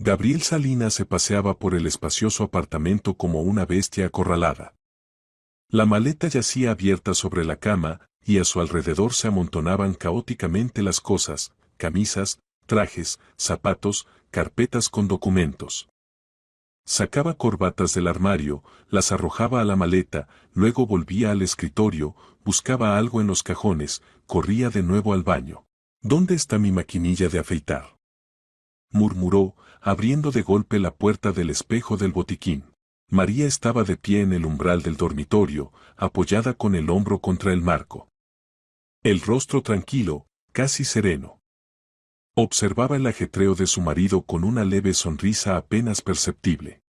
Gabriel Salinas se paseaba por el espacioso apartamento como una bestia acorralada. La maleta yacía abierta sobre la cama, y a su alrededor se amontonaban caóticamente las cosas: camisas, trajes, zapatos, carpetas con documentos. Sacaba corbatas del armario, las arrojaba a la maleta, luego volvía al escritorio, buscaba algo en los cajones, corría de nuevo al baño. ¿Dónde está mi maquinilla de afeitar?, murmuró, abriendo de golpe la puerta del espejo del botiquín. María estaba de pie en el umbral del dormitorio, apoyada con el hombro contra el marco. El rostro tranquilo, casi sereno. Observaba el ajetreo de su marido con una leve sonrisa apenas perceptible.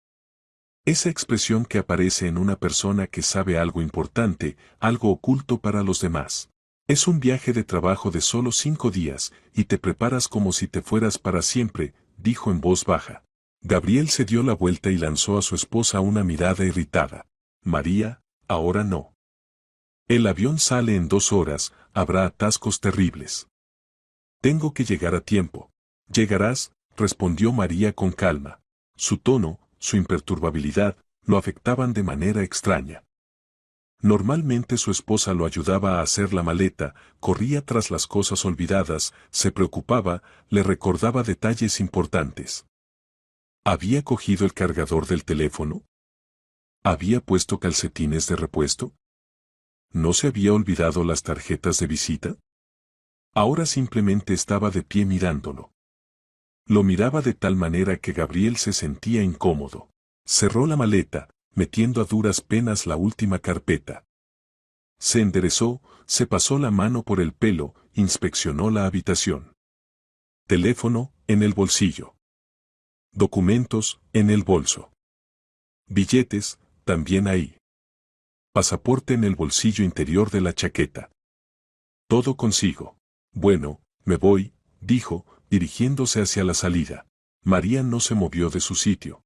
Esa expresión que aparece en una persona que sabe algo importante, algo oculto para los demás. Es un viaje de trabajo de solo 5 días, y te preparas como si te fueras para siempre, dijo en voz baja. Gabriel se dio la vuelta y lanzó a su esposa una mirada irritada. María, ahora no. El avión sale en 2 horas, habrá atascos terribles. Tengo que llegar a tiempo. Llegarás, respondió María con calma. Su tono, su imperturbabilidad, lo afectaban de manera extraña. Normalmente su esposa lo ayudaba a hacer la maleta, corría tras las cosas olvidadas, se preocupaba, le recordaba detalles importantes. ¿Había cogido el cargador del teléfono? ¿Había puesto calcetines de repuesto? ¿No se había olvidado las tarjetas de visita? Ahora simplemente estaba de pie mirándolo. Lo miraba de tal manera que Gabriel se sentía incómodo. Cerró la maleta, metiendo a duras penas la última carpeta. Se enderezó, se pasó la mano por el pelo, inspeccionó la habitación. Teléfono, en el bolsillo. Documentos, en el bolso. Billetes, también ahí. Pasaporte en el bolsillo interior de la chaqueta. Todo consigo. Bueno, me voy, dijo, dirigiéndose hacia la salida. María no se movió de su sitio.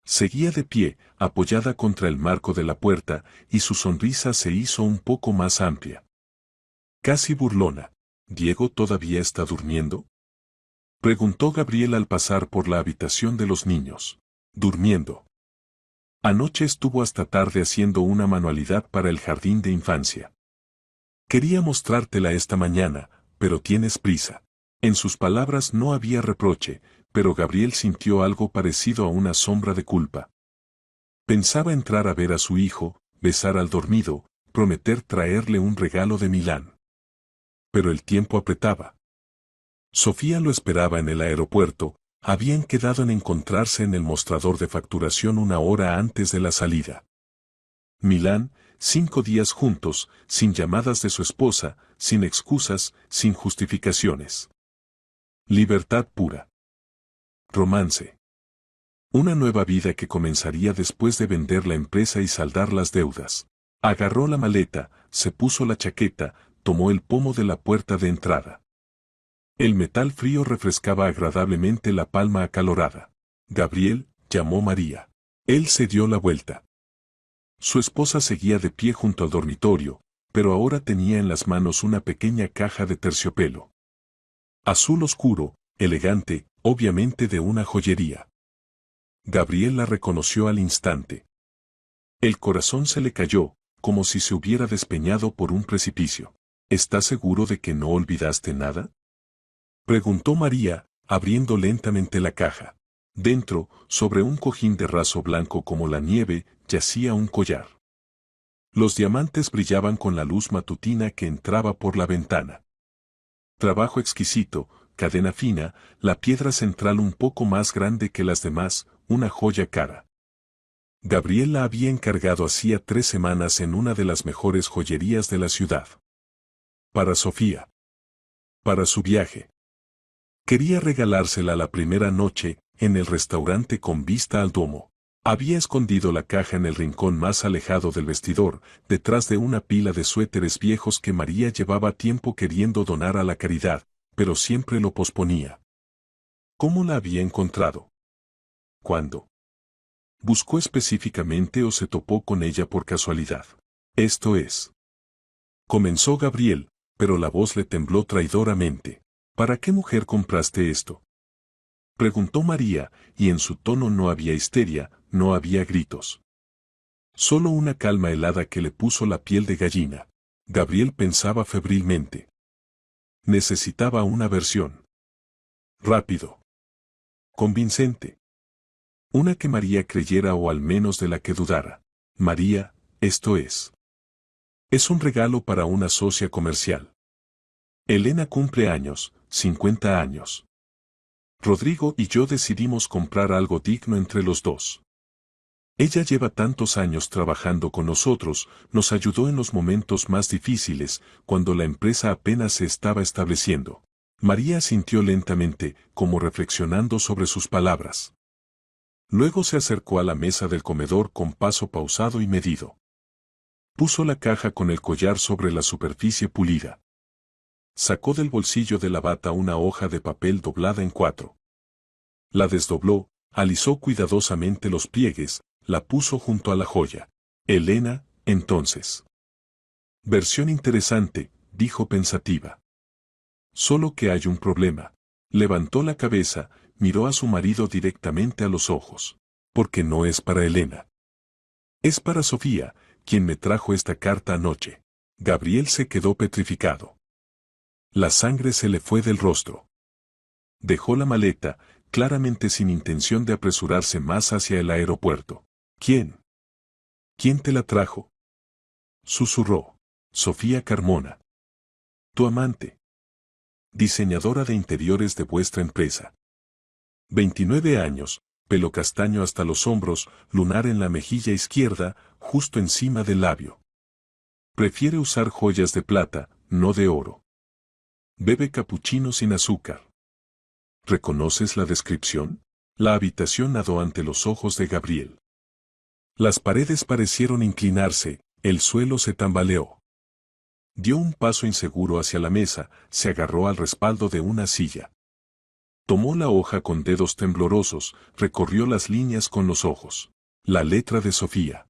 Seguía de pie, apoyada contra el marco de la puerta, y su sonrisa se hizo un poco más amplia. Casi burlona. ¿Diego todavía está durmiendo?, preguntó Gabriel al pasar por la habitación de los niños. Durmiendo. Anoche estuvo hasta tarde haciendo una manualidad para el jardín de infancia. Quería mostrártela esta mañana, pero tienes prisa. En sus palabras no había reproche, pero Gabriel sintió algo parecido a una sombra de culpa. Pensaba entrar a ver a su hijo, besar al dormido, prometer traerle un regalo de Milán. Pero el tiempo apretaba. Sofía lo esperaba en el aeropuerto, habían quedado en encontrarse en el mostrador de facturación 1 hora antes de la salida. Milán, 5 días juntos, sin llamadas de su esposa, sin excusas, sin justificaciones. Libertad pura. Romance. Una nueva vida que comenzaría después de vender la empresa y saldar las deudas. Agarró la maleta, se puso la chaqueta, tomó el pomo de la puerta de entrada. El metal frío refrescaba agradablemente la palma acalorada. Gabriel, llamó María. Él se dio la vuelta. Su esposa seguía de pie junto al dormitorio, pero ahora tenía en las manos una pequeña caja de terciopelo. Azul oscuro, elegante, obviamente de una joyería. Gabriel la reconoció al instante. El corazón se le cayó, como si se hubiera despeñado por un precipicio. ¿Estás seguro de que no olvidaste nada?, preguntó María, abriendo lentamente la caja. Dentro, sobre un cojín de raso blanco como la nieve, yacía un collar. Los diamantes brillaban con la luz matutina que entraba por la ventana. Trabajo exquisito, cadena fina, la piedra central un poco más grande que las demás, una joya cara. Gabriel la había encargado hacía 3 semanas en una de las mejores joyerías de la ciudad. Para Sofía. Para su viaje. Quería regalársela la primera noche, en el restaurante con vista al Duomo. Había escondido la caja en el rincón más alejado del vestidor, detrás de una pila de suéteres viejos que María llevaba tiempo queriendo donar a la caridad, pero siempre lo posponía. ¿Cómo la había encontrado? ¿Cuándo? ¿Buscó específicamente o se topó con ella por casualidad? Esto es. Comenzó Gabriel, pero la voz le tembló traidoramente. ¿Para qué mujer compraste esto? Preguntó María, y en su tono no había histeria, no había gritos. Solo una calma helada que le puso la piel de gallina. Gabriel pensaba febrilmente. Necesitaba una versión. Rápido. Convincente. Una que María creyera o al menos de la que dudara. María, esto es. Es un regalo para una socia comercial. Elena cumple años, 50 años. Rodrigo y yo decidimos comprar algo digno entre los dos. Ella lleva tantos años trabajando con nosotros, nos ayudó en los momentos más difíciles, cuando la empresa apenas se estaba estableciendo. María asintió lentamente, como reflexionando sobre sus palabras. Luego se acercó a la mesa del comedor con paso pausado y medido. Puso la caja con el collar sobre la superficie pulida. Sacó del bolsillo de la bata una hoja de papel doblada en 4. La desdobló, alisó cuidadosamente los pliegues, la puso junto a la joya. Elena, entonces. Versión interesante, dijo pensativa. Solo que hay un problema. Levantó la cabeza, miró a su marido directamente a los ojos. Porque no es para Elena. Es para Sofía, quien me trajo esta carta anoche. Gabriel se quedó petrificado. La sangre se le fue del rostro. Dejó la maleta, claramente sin intención de apresurarse más hacia el aeropuerto. ¿Quién? ¿Quién te la trajo? Susurró. Sofía Carmona. Tu amante. Diseñadora de interiores de vuestra empresa. 29 años, pelo castaño hasta los hombros, lunar en la mejilla izquierda, justo encima del labio. Prefiere usar joyas de plata, no de oro. Bebe capuchino sin azúcar. ¿Reconoces la descripción? La habitación nadó ante los ojos de Gabriel. Las paredes parecieron inclinarse, el suelo se tambaleó. Dio un paso inseguro hacia la mesa, se agarró al respaldo de una silla. Tomó la hoja con dedos temblorosos, recorrió las líneas con los ojos. La letra de Sofía.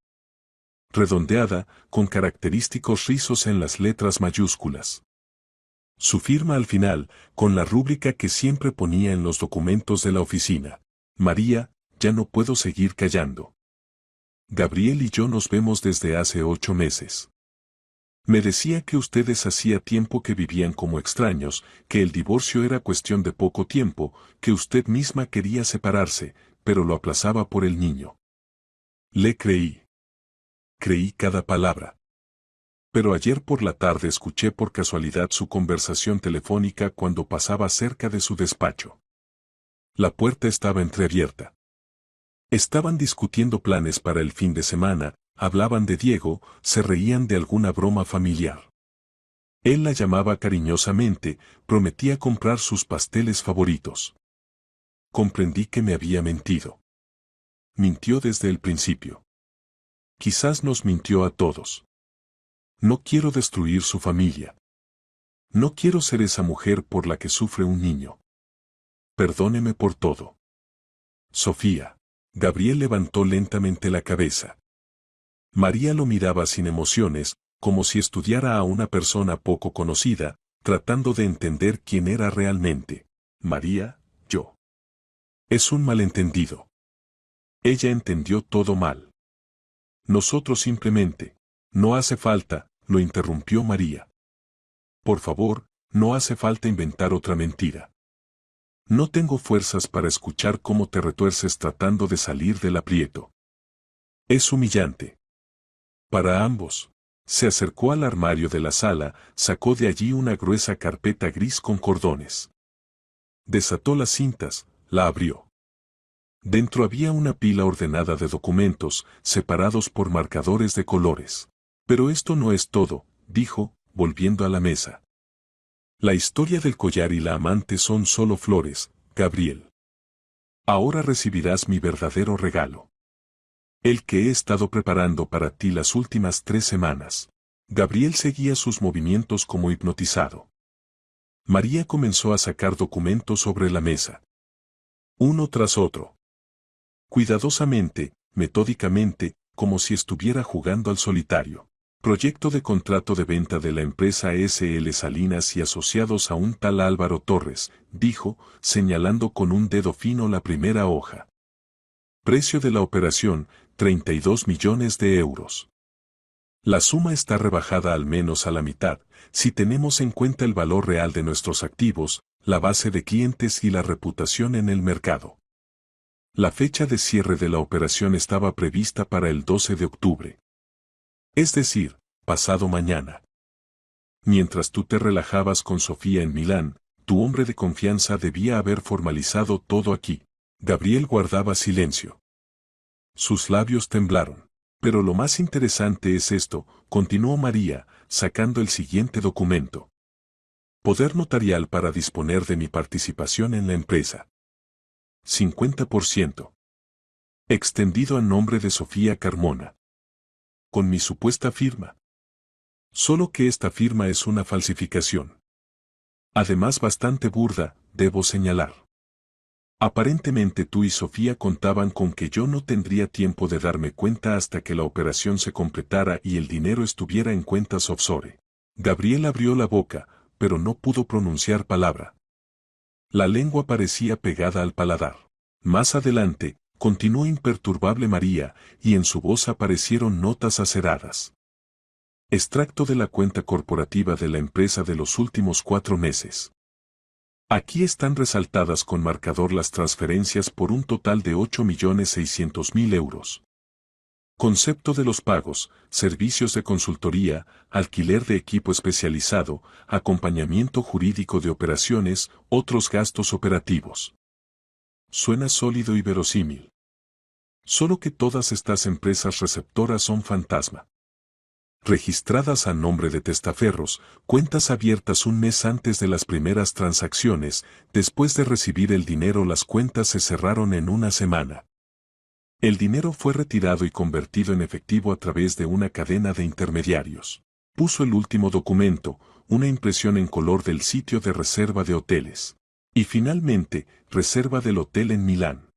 Redondeada, con característicos rizos en las letras mayúsculas. Su firma al final, con la rúbrica que siempre ponía en los documentos de la oficina. María, ya no puedo seguir callando. Gabriel y yo nos vemos desde hace 8 meses. Me decía que ustedes hacía tiempo que vivían como extraños, que el divorcio era cuestión de poco tiempo, que usted misma quería separarse, pero lo aplazaba por el niño. Le creí. Creí cada palabra. Pero ayer por la tarde escuché por casualidad su conversación telefónica cuando pasaba cerca de su despacho. La puerta estaba entreabierta. Estaban discutiendo planes para el fin de semana, hablaban de Diego, se reían de alguna broma familiar. Él la llamaba cariñosamente, prometía comprar sus pasteles favoritos. Comprendí que me había mentido. Mintió desde el principio. Quizás nos mintió a todos. No quiero destruir su familia. No quiero ser esa mujer por la que sufre un niño. Perdóneme por todo. Sofía. Gabriel levantó lentamente la cabeza. María lo miraba sin emociones, como si estudiara a una persona poco conocida, tratando de entender quién era realmente. María, yo. Es un malentendido. Ella entendió todo mal. Nosotros simplemente. No hace falta, lo interrumpió María. Por favor, no hace falta inventar otra mentira. No tengo fuerzas para escuchar cómo te retuerces tratando de salir del aprieto. Es humillante. Para ambos. Se acercó al armario de la sala, sacó de allí una gruesa carpeta gris con cordones. Desató las cintas, la abrió. Dentro había una pila ordenada de documentos, separados por marcadores de colores. Pero esto no es todo, dijo, volviendo a la mesa. La historia del collar y la amante son solo flores, Gabriel. Ahora recibirás mi verdadero regalo. El que he estado preparando para ti las últimas 3 semanas. Gabriel seguía sus movimientos como hipnotizado. María comenzó a sacar documentos sobre la mesa. Uno tras otro. Cuidadosamente, metódicamente, como si estuviera jugando al solitario. Proyecto de contrato de venta de la empresa SL Salinas y asociados a un tal Álvaro Torres, dijo, señalando con un dedo fino la primera hoja. Precio de la operación, 32 millones de euros. La suma está rebajada al menos a la mitad, si tenemos en cuenta el valor real de nuestros activos, la base de clientes y la reputación en el mercado. La fecha de cierre de la operación estaba prevista para el 12 de octubre. Es decir, pasado mañana. Mientras tú te relajabas con Sofía en Milán, tu hombre de confianza debía haber formalizado todo aquí. Gabriel guardaba silencio. Sus labios temblaron. Pero lo más interesante es esto, continuó María, sacando el siguiente documento. Poder notarial para disponer de mi participación en la empresa. 50%. Extendido a nombre de Sofía Carmona. Con mi supuesta firma. Solo que esta firma es una falsificación. Además bastante burda, debo señalar. Aparentemente tú y Sofía contaban con que yo no tendría tiempo de darme cuenta hasta que la operación se completara y el dinero estuviera en cuentas offshore. Gabriel abrió la boca, pero no pudo pronunciar palabra. La lengua parecía pegada al paladar. Más adelante, continuó imperturbable María, y en su voz aparecieron notas aceradas. Extracto de la cuenta corporativa de la empresa de los últimos 4 meses. Aquí están resaltadas con marcador las transferencias por un total de 8.600.000 euros. Concepto de los pagos, servicios de consultoría, alquiler de equipo especializado, acompañamiento jurídico de operaciones, otros gastos operativos. Suena sólido y verosímil. Solo que todas estas empresas receptoras son fantasma. Registradas a nombre de testaferros, cuentas abiertas un mes antes de las primeras transacciones, después de recibir el dinero las cuentas se cerraron en una semana. El dinero fue retirado y convertido en efectivo a través de una cadena de intermediarios. Puso el último documento, una impresión en color del sitio de reserva de hoteles. Y finalmente, reserva del hotel en Milán.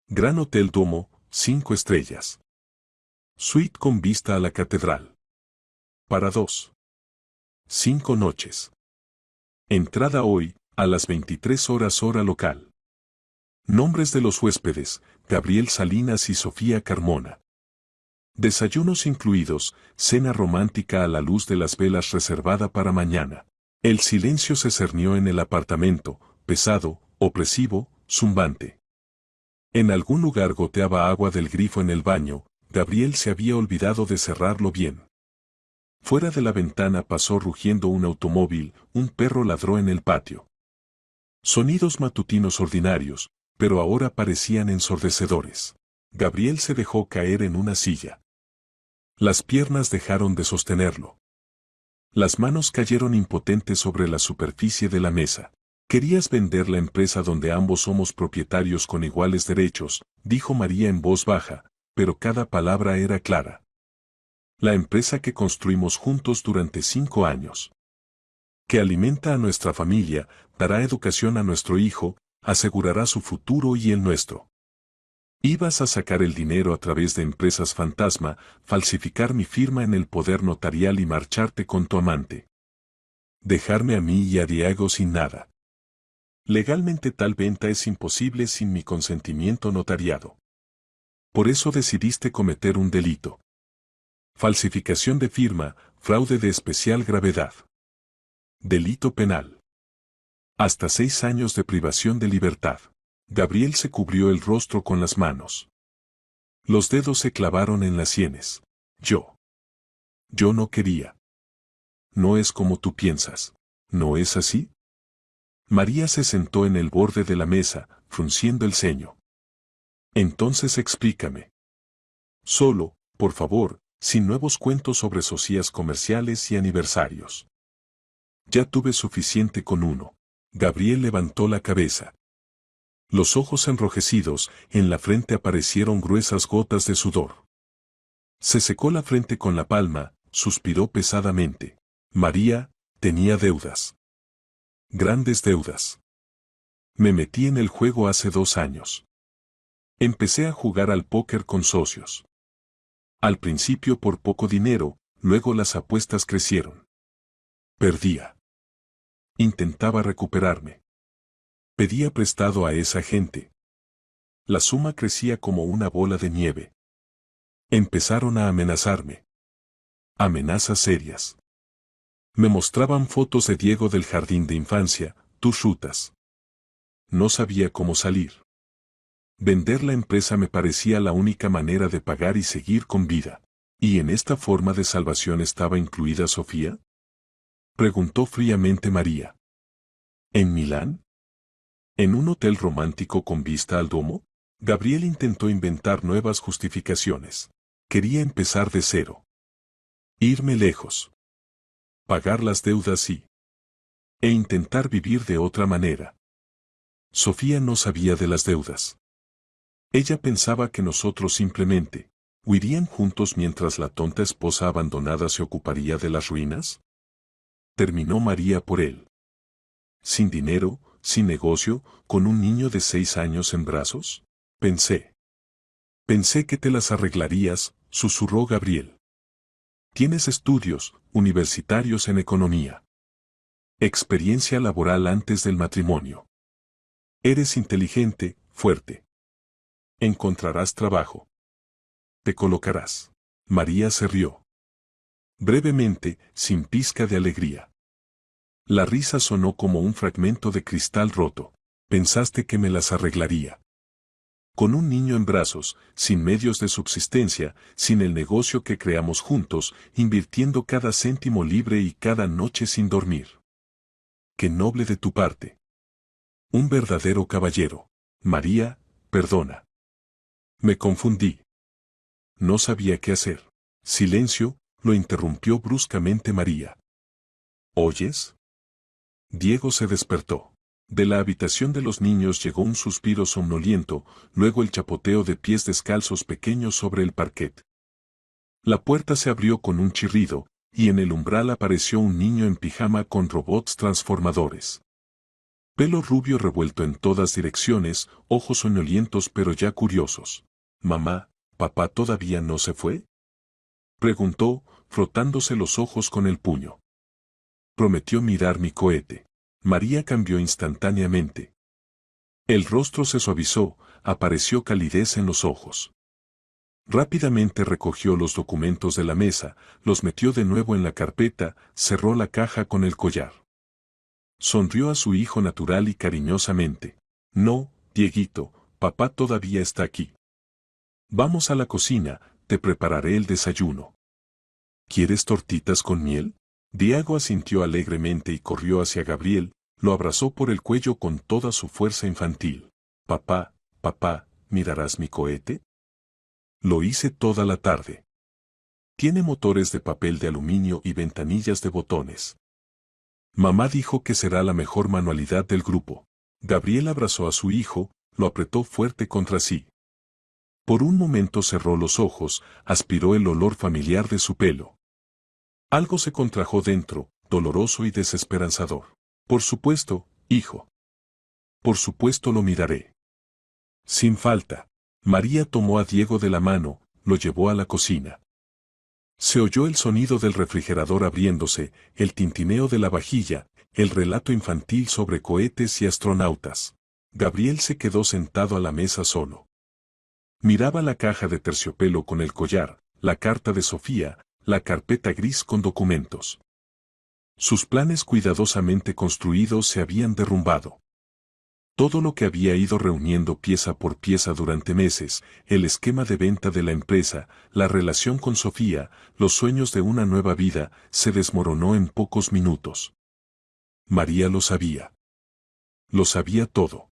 Gran Hotel Duomo, 5 estrellas. Suite con vista a la catedral. Para 2. 5 noches. Entrada hoy, a las 23 horas hora local. Nombres de los huéspedes, Gabriel Salinas y Sofía Carmona. Desayunos incluidos, cena romántica a la luz de las velas reservada para mañana. El silencio se cernió en el apartamento, pesado, opresivo, zumbante. En algún lugar goteaba agua del grifo en el baño, Gabriel se había olvidado de cerrarlo bien. Fuera de la ventana pasó rugiendo un automóvil, un perro ladró en el patio. Sonidos matutinos ordinarios, pero ahora parecían ensordecedores. Gabriel se dejó caer en una silla. Las piernas dejaron de sostenerlo. Las manos cayeron impotentes sobre la superficie de la mesa. Querías vender la empresa donde ambos somos propietarios con iguales derechos, dijo María en voz baja, pero cada palabra era clara. La empresa que construimos juntos durante 5 años. Que alimenta a nuestra familia, dará educación a nuestro hijo, asegurará su futuro y el nuestro. Ibas a sacar el dinero a través de empresas fantasma, falsificar mi firma en el poder notarial y marcharte con tu amante. Dejarme a mí y a Diego sin nada. Legalmente tal venta es imposible sin mi consentimiento notariado. Por eso decidiste cometer un delito. Falsificación de firma, fraude de especial gravedad. Delito penal. Hasta 6 años de privación de libertad. Gabriel se cubrió el rostro con las manos. Los dedos se clavaron en las sienes. Yo no quería. No es como tú piensas. ¿No es así? María se sentó en el borde de la mesa, frunciendo el ceño. Entonces explícame. Solo, por favor, sin nuevos cuentos sobre socias comerciales y aniversarios. Ya tuve suficiente con uno. Gabriel levantó la cabeza. Los ojos enrojecidos, en la frente aparecieron gruesas gotas de sudor. Se secó la frente con la palma, suspiró pesadamente. María, tenía deudas. Grandes deudas. Me metí en el juego hace 2 años. Empecé a jugar al póker con socios. Al principio por poco dinero, luego las apuestas crecieron. Perdía. Intentaba recuperarme. Pedía prestado a esa gente. La suma crecía como una bola de nieve. Empezaron a amenazarme. Amenazas serias. Me mostraban fotos de Diego del jardín de infancia, tus rutas. No sabía cómo salir. Vender la empresa me parecía la única manera de pagar y seguir con vida. ¿Y en esta forma de salvación estaba incluida Sofía? Preguntó fríamente María. ¿En Milán? ¿En un hotel romántico con vista al Duomo? Gabriel intentó inventar nuevas justificaciones. Quería empezar de cero. Irme lejos. Pagar las deudas e intentar vivir de otra manera. Sofía no sabía de las deudas. Ella pensaba que nosotros simplemente huirían juntos mientras la tonta esposa abandonada se ocuparía de las ruinas. Terminó María por él. Sin dinero, sin negocio, con un niño de 6 años en brazos. Pensé que te las arreglarías, susurró Gabriel. Tienes estudios universitarios en economía. Experiencia laboral antes del matrimonio. Eres inteligente, fuerte. Encontrarás trabajo. Te colocarás. María se rió. Brevemente, sin pizca de alegría. La risa sonó como un fragmento de cristal roto. Pensaste que me las arreglaría. Con un niño en brazos, sin medios de subsistencia, sin el negocio que creamos juntos, invirtiendo cada céntimo libre y cada noche sin dormir. Qué noble de tu parte. Un verdadero caballero. María, perdona. Me confundí. No sabía qué hacer. Silencio, lo interrumpió bruscamente María. ¿Oyes? Diego se despertó. De la habitación de los niños llegó un suspiro somnoliento, luego el chapoteo de pies descalzos pequeños sobre el parquet. La puerta se abrió con un chirrido, y en el umbral apareció un niño en pijama con robots transformadores. Pelo rubio revuelto en todas direcciones, ojos soñolientos pero ya curiosos. «Mamá, ¿papá todavía no se fue?», preguntó, frotándose los ojos con el puño. Prometió mirar mi cohete. María cambió instantáneamente. El rostro se suavizó, apareció calidez en los ojos. Rápidamente recogió los documentos de la mesa, los metió de nuevo en la carpeta, cerró la caja con el collar. Sonrió a su hijo natural y cariñosamente. «No, Dieguito, papá todavía está aquí. Vamos a la cocina, te prepararé el desayuno». «¿Quieres tortitas con miel?». Diego asintió alegremente y corrió hacia Gabriel, lo abrazó por el cuello con toda su fuerza infantil. «Papá, papá, ¿mirarás mi cohete?». Lo hice toda la tarde. Tiene motores de papel de aluminio y ventanillas de botones. Mamá dijo que será la mejor manualidad del grupo. Gabriel abrazó a su hijo, lo apretó fuerte contra sí. Por un momento cerró los ojos, aspiró el olor familiar de su pelo. Algo se contrajo dentro, doloroso y desesperanzador. «Por supuesto, hijo. Por supuesto lo miraré. Sin falta». María tomó a Diego de la mano, lo llevó a la cocina. Se oyó el sonido del refrigerador abriéndose, el tintineo de la vajilla, el relato infantil sobre cohetes y astronautas. Gabriel se quedó sentado a la mesa solo. Miraba la caja de terciopelo con el collar, la carta de Sofía, la carpeta gris con documentos. Sus planes cuidadosamente construidos se habían derrumbado. Todo lo que había ido reuniendo pieza por pieza durante meses, el esquema de venta de la empresa, la relación con Sofía, los sueños de una nueva vida, se desmoronó en pocos minutos. María lo sabía. Lo sabía todo.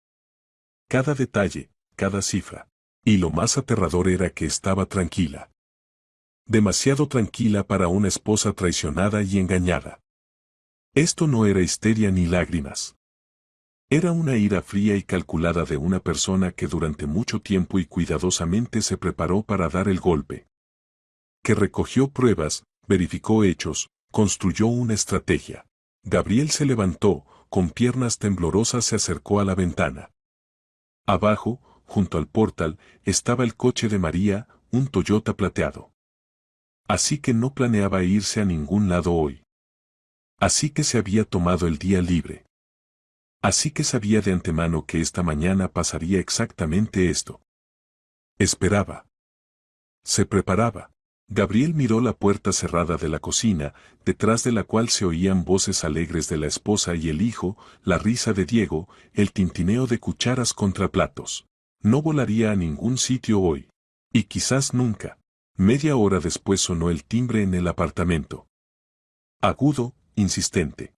Cada detalle, cada cifra. Y lo más aterrador era que estaba tranquila. Demasiado tranquila para una esposa traicionada y engañada. Esto no era histeria ni lágrimas. Era una ira fría y calculada de una persona que durante mucho tiempo y cuidadosamente se preparó para dar el golpe. Que recogió pruebas, verificó hechos, construyó una estrategia. Gabriel se levantó, con piernas temblorosas se acercó a la ventana. Abajo, junto al portal, estaba el coche de María, un Toyota plateado. Así que no planeaba irse a ningún lado hoy. Así que se había tomado el día libre. Así que sabía de antemano que esta mañana pasaría exactamente esto. Esperaba. Se preparaba. Gabriel miró la puerta cerrada de la cocina, detrás de la cual se oían voces alegres de la esposa y el hijo, la risa de Diego, el tintineo de cucharas contra platos. No volaría a ningún sitio hoy. Y quizás nunca. Media hora después sonó el timbre en el apartamento. Agudo, insistente.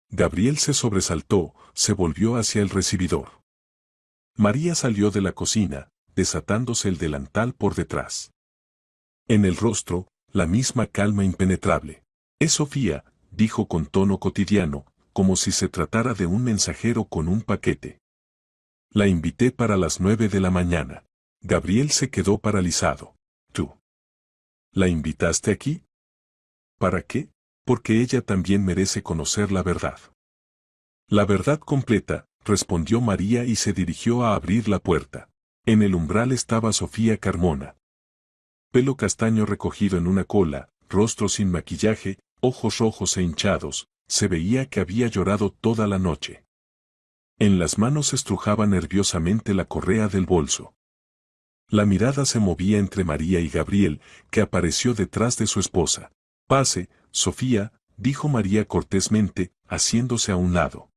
Gabriel se sobresaltó, se volvió hacia el recibidor. María salió de la cocina, desatándose el delantal por detrás. En el rostro, la misma calma impenetrable. «Es Sofía», dijo con tono cotidiano, como si se tratara de un mensajero con un paquete. «La invité para las 9 de la mañana». Gabriel se quedó paralizado. «¿Tú? ¿La invitaste aquí? ¿Para qué?» «Porque ella también merece conocer la verdad». «La verdad completa», respondió María y se dirigió a abrir la puerta. En el umbral estaba Sofía Carmona. Pelo castaño recogido en una cola, rostro sin maquillaje, ojos rojos e hinchados, se veía que había llorado toda la noche. En las manos estrujaba nerviosamente la correa del bolso. La mirada se movía entre María y Gabriel, que apareció detrás de su esposa. «Pase, Sofía», dijo María cortésmente, haciéndose a un lado.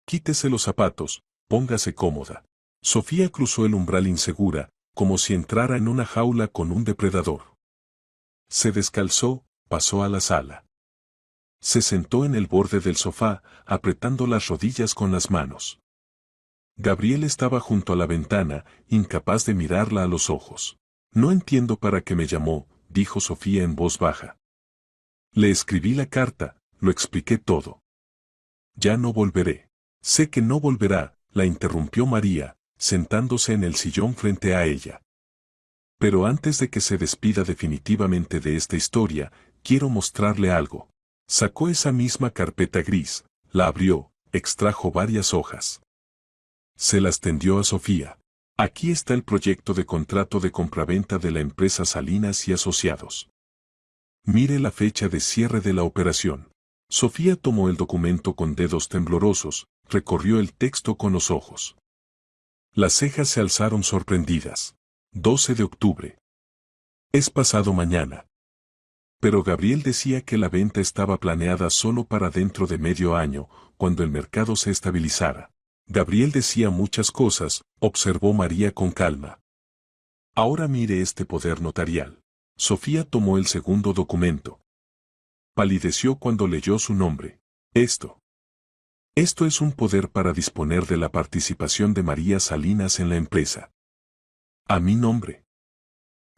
«Quítese los zapatos, póngase cómoda». Sofía cruzó el umbral insegura, como si entrara en una jaula con un depredador. Se descalzó, pasó a la sala. Se sentó en el borde del sofá, apretando las rodillas con las manos. Gabriel estaba junto a la ventana, incapaz de mirarla a los ojos. «Noentiendo para qué me llamó», dijo Sofía en voz baja. «Le escribí la carta, lo expliqué todo». «Ya no volveré». «Sé que no volverá», la interrumpió María, sentándose en el sillón frente a ella. «Pero antes de que se despida definitivamente de esta historia, quiero mostrarle algo». Sacó esa misma carpeta gris, la abrió, extrajo varias hojas. Se las tendió a Sofía. «Aquí está el proyecto de contrato de compraventa de la empresa Salinas y Asociados. Mire la fecha de cierre de la operación». Sofía tomó el documento con dedos temblorosos, recorrió el texto con los ojos. Las cejas se alzaron sorprendidas. 12 de octubre. Es pasado mañana. Pero Gabriel decía que la venta estaba planeada solo para dentro de medio año, cuando el mercado se estabilizara. Gabriel decía muchas cosas, observó María con calma. Ahora mire este poder notarial. Sofía tomó el segundo documento. Palideció cuando leyó su nombre. Esto es un poder para disponer de la participación de María Salinas en la empresa. A mi nombre.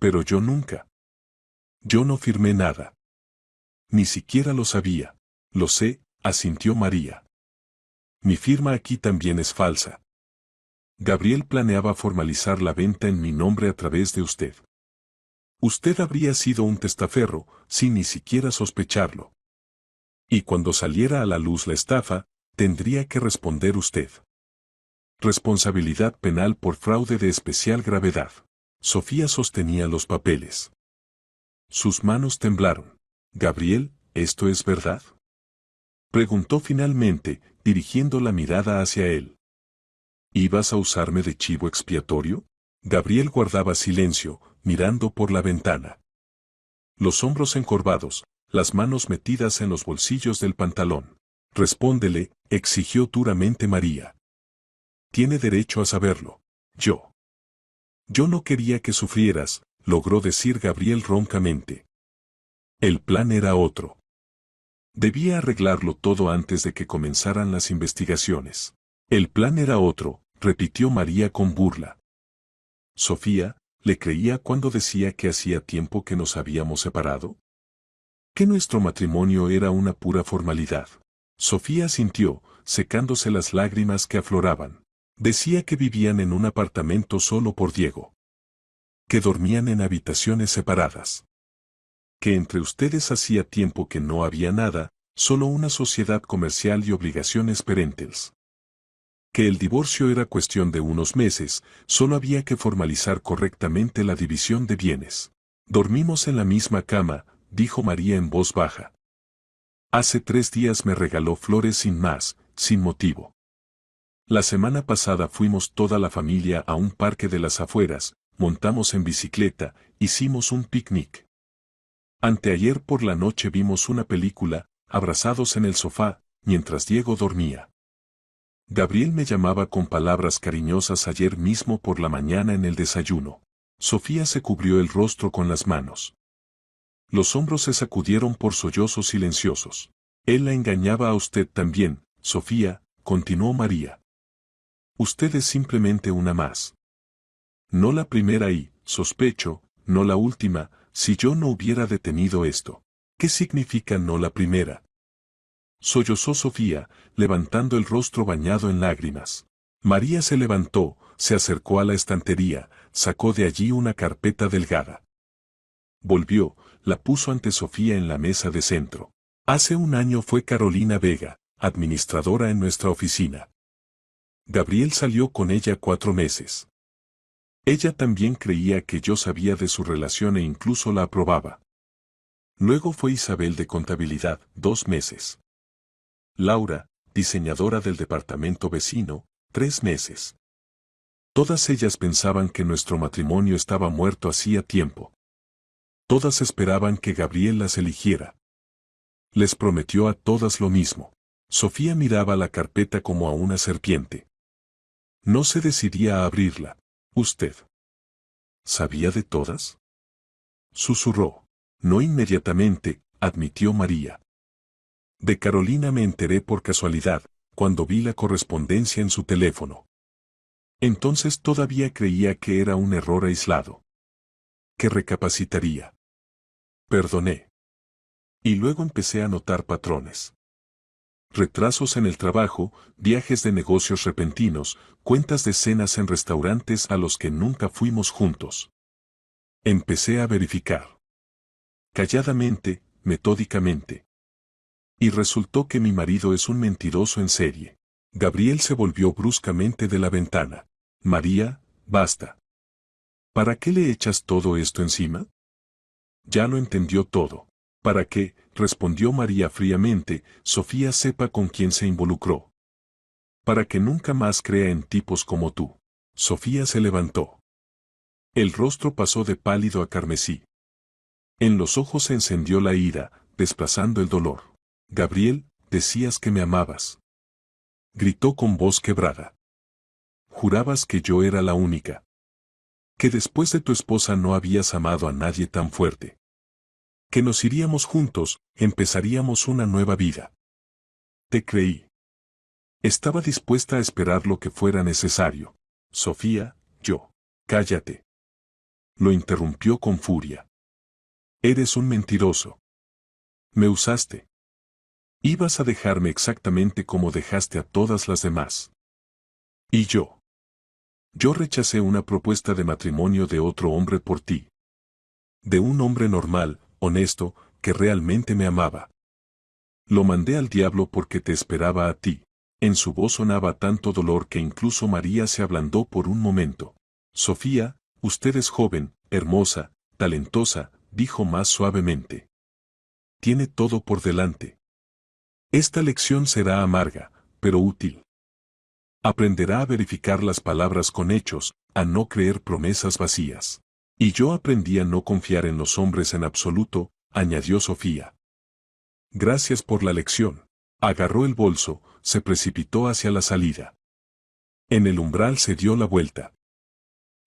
Pero yo nunca. Yo no firmé nada. Ni siquiera lo sabía. Lo sé, asintió María. Mi firma aquí también es falsa. Gabriel planeaba formalizar la venta en mi nombre a través de usted. Usted habría sido un testaferro, sin ni siquiera sospecharlo. Y cuando saliera a la luz la estafa, tendría que responder usted. Responsabilidad penal por fraude de especial gravedad. Sofía sostenía los papeles. Sus manos temblaron. «Gabriel, ¿esto es verdad?», preguntó finalmente, dirigiendo la mirada hacia él. «¿Ibas a usarme de chivo expiatorio?». Gabriel guardaba silencio, mirando por la ventana. Los hombros encorvados, las manos metidas en los bolsillos del pantalón. «Respóndele», exigió duramente María. «Tiene derecho a saberlo». Yo no quería que sufrieras», logró decir Gabriel roncamente. El plan era otro. Debía arreglarlo todo antes de que comenzaran las investigaciones. El plan era otro, repitió María con burla. Sofía, ¿le creía cuando decía que hacía tiempo que nos habíamos separado? ¿Que nuestro matrimonio era una pura formalidad? Sofía asintió, secándose las lágrimas que afloraban. Decía que vivían en un apartamento solo por Diego. Que dormían en habitaciones separadas. Que entre ustedes hacía tiempo que no había nada, solo una sociedad comercial y obligaciones perentes. Que el divorcio era cuestión de unos meses, solo había que formalizar correctamente la división de bienes. Dormimos en la misma cama, dijo María en voz baja. Hace 3 días me regaló flores sin más, sin motivo. La semana pasada fuimos toda la familia a un parque de las afueras, montamos en bicicleta, hicimos un picnic. Anteayer por la noche vimos una película, abrazados en el sofá, mientras Diego dormía. Gabriel me llamaba con palabras cariñosas ayer mismo por la mañana en el desayuno. Sofía se cubrió el rostro con las manos. Los hombros se sacudieron por sollozos silenciosos. Él la engañaba a usted también, Sofía, continuó María. Usted es simplemente una más. No la primera y, sospecho, no la última, si yo no hubiera detenido esto. ¿Qué significa no la primera? Sollozó Sofía, levantando el rostro bañado en lágrimas. María se levantó, se acercó a la estantería, sacó de allí una carpeta delgada. Volvió, la puso ante Sofía en la mesa de centro. Hace un año fue Carolina Vega, administradora en nuestra oficina. Gabriel salió con ella 4 meses. Ella también creía que yo sabía de su relación e incluso la aprobaba. Luego fue Isabel de contabilidad, 2 meses. Laura, diseñadora del departamento vecino, 3 meses. Todas ellas pensaban que nuestro matrimonio estaba muerto hacía tiempo. Todas esperaban que Gabriel las eligiera. Les prometió a todas lo mismo. Sofía miraba la carpeta como a una serpiente. No se decidía a abrirla. ¿Usted sabía de todas? Susurró. No inmediatamente, admitió María. De Carolina me enteré por casualidad, cuando vi la correspondencia en su teléfono. Entonces todavía creía que era un error aislado. Que recapacitaría. Perdoné. Y luego empecé a notar patrones. Retrasos en el trabajo, viajes de negocios repentinos, cuentas de cenas en restaurantes a los que nunca fuimos juntos. Empecé a verificar. Calladamente, metódicamente. Y resultó que mi marido es un mentiroso en serie. Gabriel se volvió bruscamente de la ventana. María, basta. ¿Para qué le echas todo esto encima? Ya lo entendió todo. ¿Para qué? Respondió María fríamente, Sofía sepa con quién se involucró. Para que nunca más crea en tipos como tú. Sofía se levantó. El rostro pasó de pálido a carmesí. En los ojos se encendió la ira, desplazando el dolor. Gabriel, decías que me amabas. Gritó con voz quebrada. Jurabas que yo era la única. Que después de tu esposa no habías amado a nadie tan fuerte. Que nos iríamos juntos, empezaríamos una nueva vida. Te creí. Estaba dispuesta a esperar lo que fuera necesario. Sofía, yo. Cállate. Lo interrumpió con furia. Eres un mentiroso. Me usaste. Ibas a dejarme exactamente como dejaste a todas las demás. Y yo. Yo rechacé una propuesta de matrimonio de otro hombre por ti. De un hombre normal, honesto, que realmente me amaba. Lo mandé al diablo porque te esperaba a ti. En su voz sonaba tanto dolor que incluso María se ablandó por un momento. Sofía, usted es joven, hermosa, talentosa, dijo más suavemente. Tiene todo por delante. Esta lección será amarga, pero útil. Aprenderá a verificar las palabras con hechos, a no creer promesas vacías. Y yo aprendí a no confiar en los hombres en absoluto, añadió Sofía. Gracias por la lección. Agarró el bolso, se precipitó hacia la salida. En el umbral se dio la vuelta.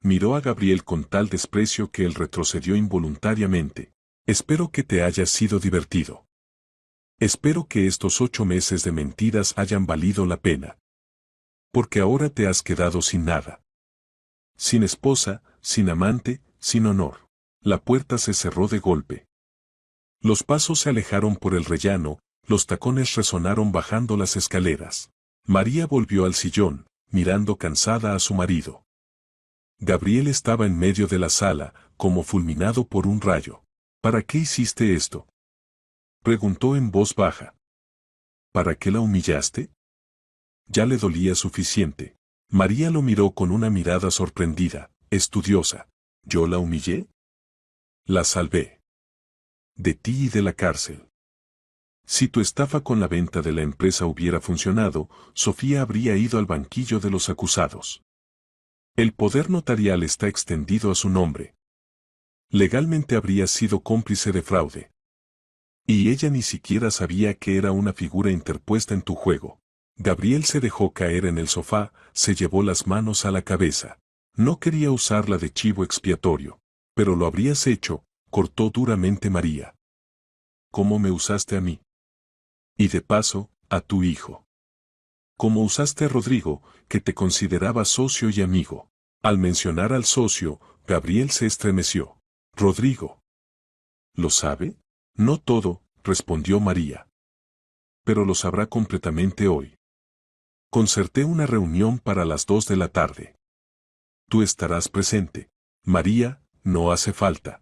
Miró a Gabriel con tal desprecio que él retrocedió involuntariamente. Espero que te haya sido divertido. Espero que estos 8 meses de mentiras hayan valido la pena. Porque ahora te has quedado sin nada. Sin esposa, sin amante, sin honor. La puerta se cerró de golpe. Los pasos se alejaron por el rellano, los tacones resonaron bajando las escaleras. María volvió al sillón, mirando cansada a su marido. Gabriel estaba en medio de la sala, como fulminado por un rayo. ¿Para qué hiciste esto? Preguntó en voz baja. ¿Para qué la humillaste? Ya le dolía suficiente. María lo miró con una mirada sorprendida, estudiosa. ¿Yo la humillé? La salvé. De ti y de la cárcel. Si tu estafa con la venta de la empresa hubiera funcionado, Sofía habría ido al banquillo de los acusados. El poder notarial está extendido a su nombre. Legalmente habría sido cómplice de fraude. Y ella ni siquiera sabía que era una figura interpuesta en tu juego. Gabriel se dejó caer en el sofá, se llevó las manos a la cabeza. No quería usarla de chivo expiatorio. Pero lo habrías hecho, cortó duramente María. ¿Cómo me usaste a mí? Y de paso, a tu hijo. ¿Cómo usaste a Rodrigo, que te consideraba socio y amigo? Al mencionar al socio, Gabriel se estremeció. Rodrigo. ¿Lo sabe? No todo, respondió María. Pero lo sabrá completamente hoy. Concerté una reunión para las 2 de la tarde. Tú estarás presente. María, no hace falta.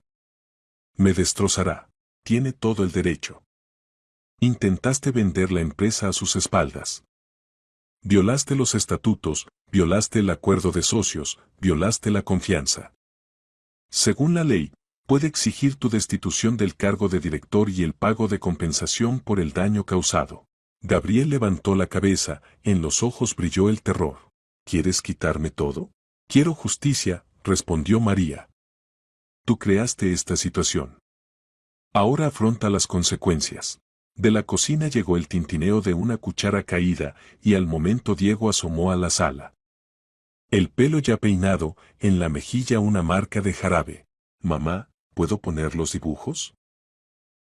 Me destrozará. Tiene todo el derecho. Intentaste vender la empresa a sus espaldas. Violaste los estatutos, violaste el acuerdo de socios, violaste la confianza. Según la ley, puede exigir tu destitución del cargo de director y el pago de compensación por el daño causado. Gabriel levantó la cabeza, en los ojos brilló el terror. ¿Quieres quitarme todo? Quiero justicia, respondió María. Tú creaste esta situación. Ahora afronta las consecuencias. De la cocina llegó el tintineo de una cuchara caída, y al momento Diego asomó a la sala. El pelo ya peinado, en la mejilla una marca de jarabe. Mamá, ¿puedo poner los dibujos?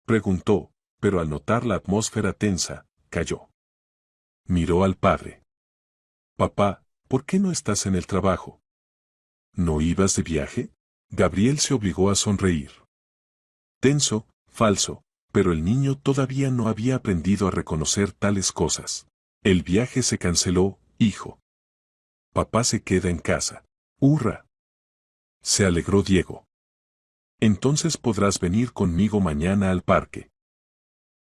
Preguntó, pero al notar la atmósfera tensa, calló. Miró al padre. Papá, ¿por qué no estás en el trabajo? ¿No ibas de viaje? Gabriel se obligó a sonreír. Tenso, falso, pero el niño todavía no había aprendido a reconocer tales cosas. El viaje se canceló, hijo. Papá se queda en casa. ¡Hurra! Se alegró Diego. Entonces podrás venir conmigo mañana al parque.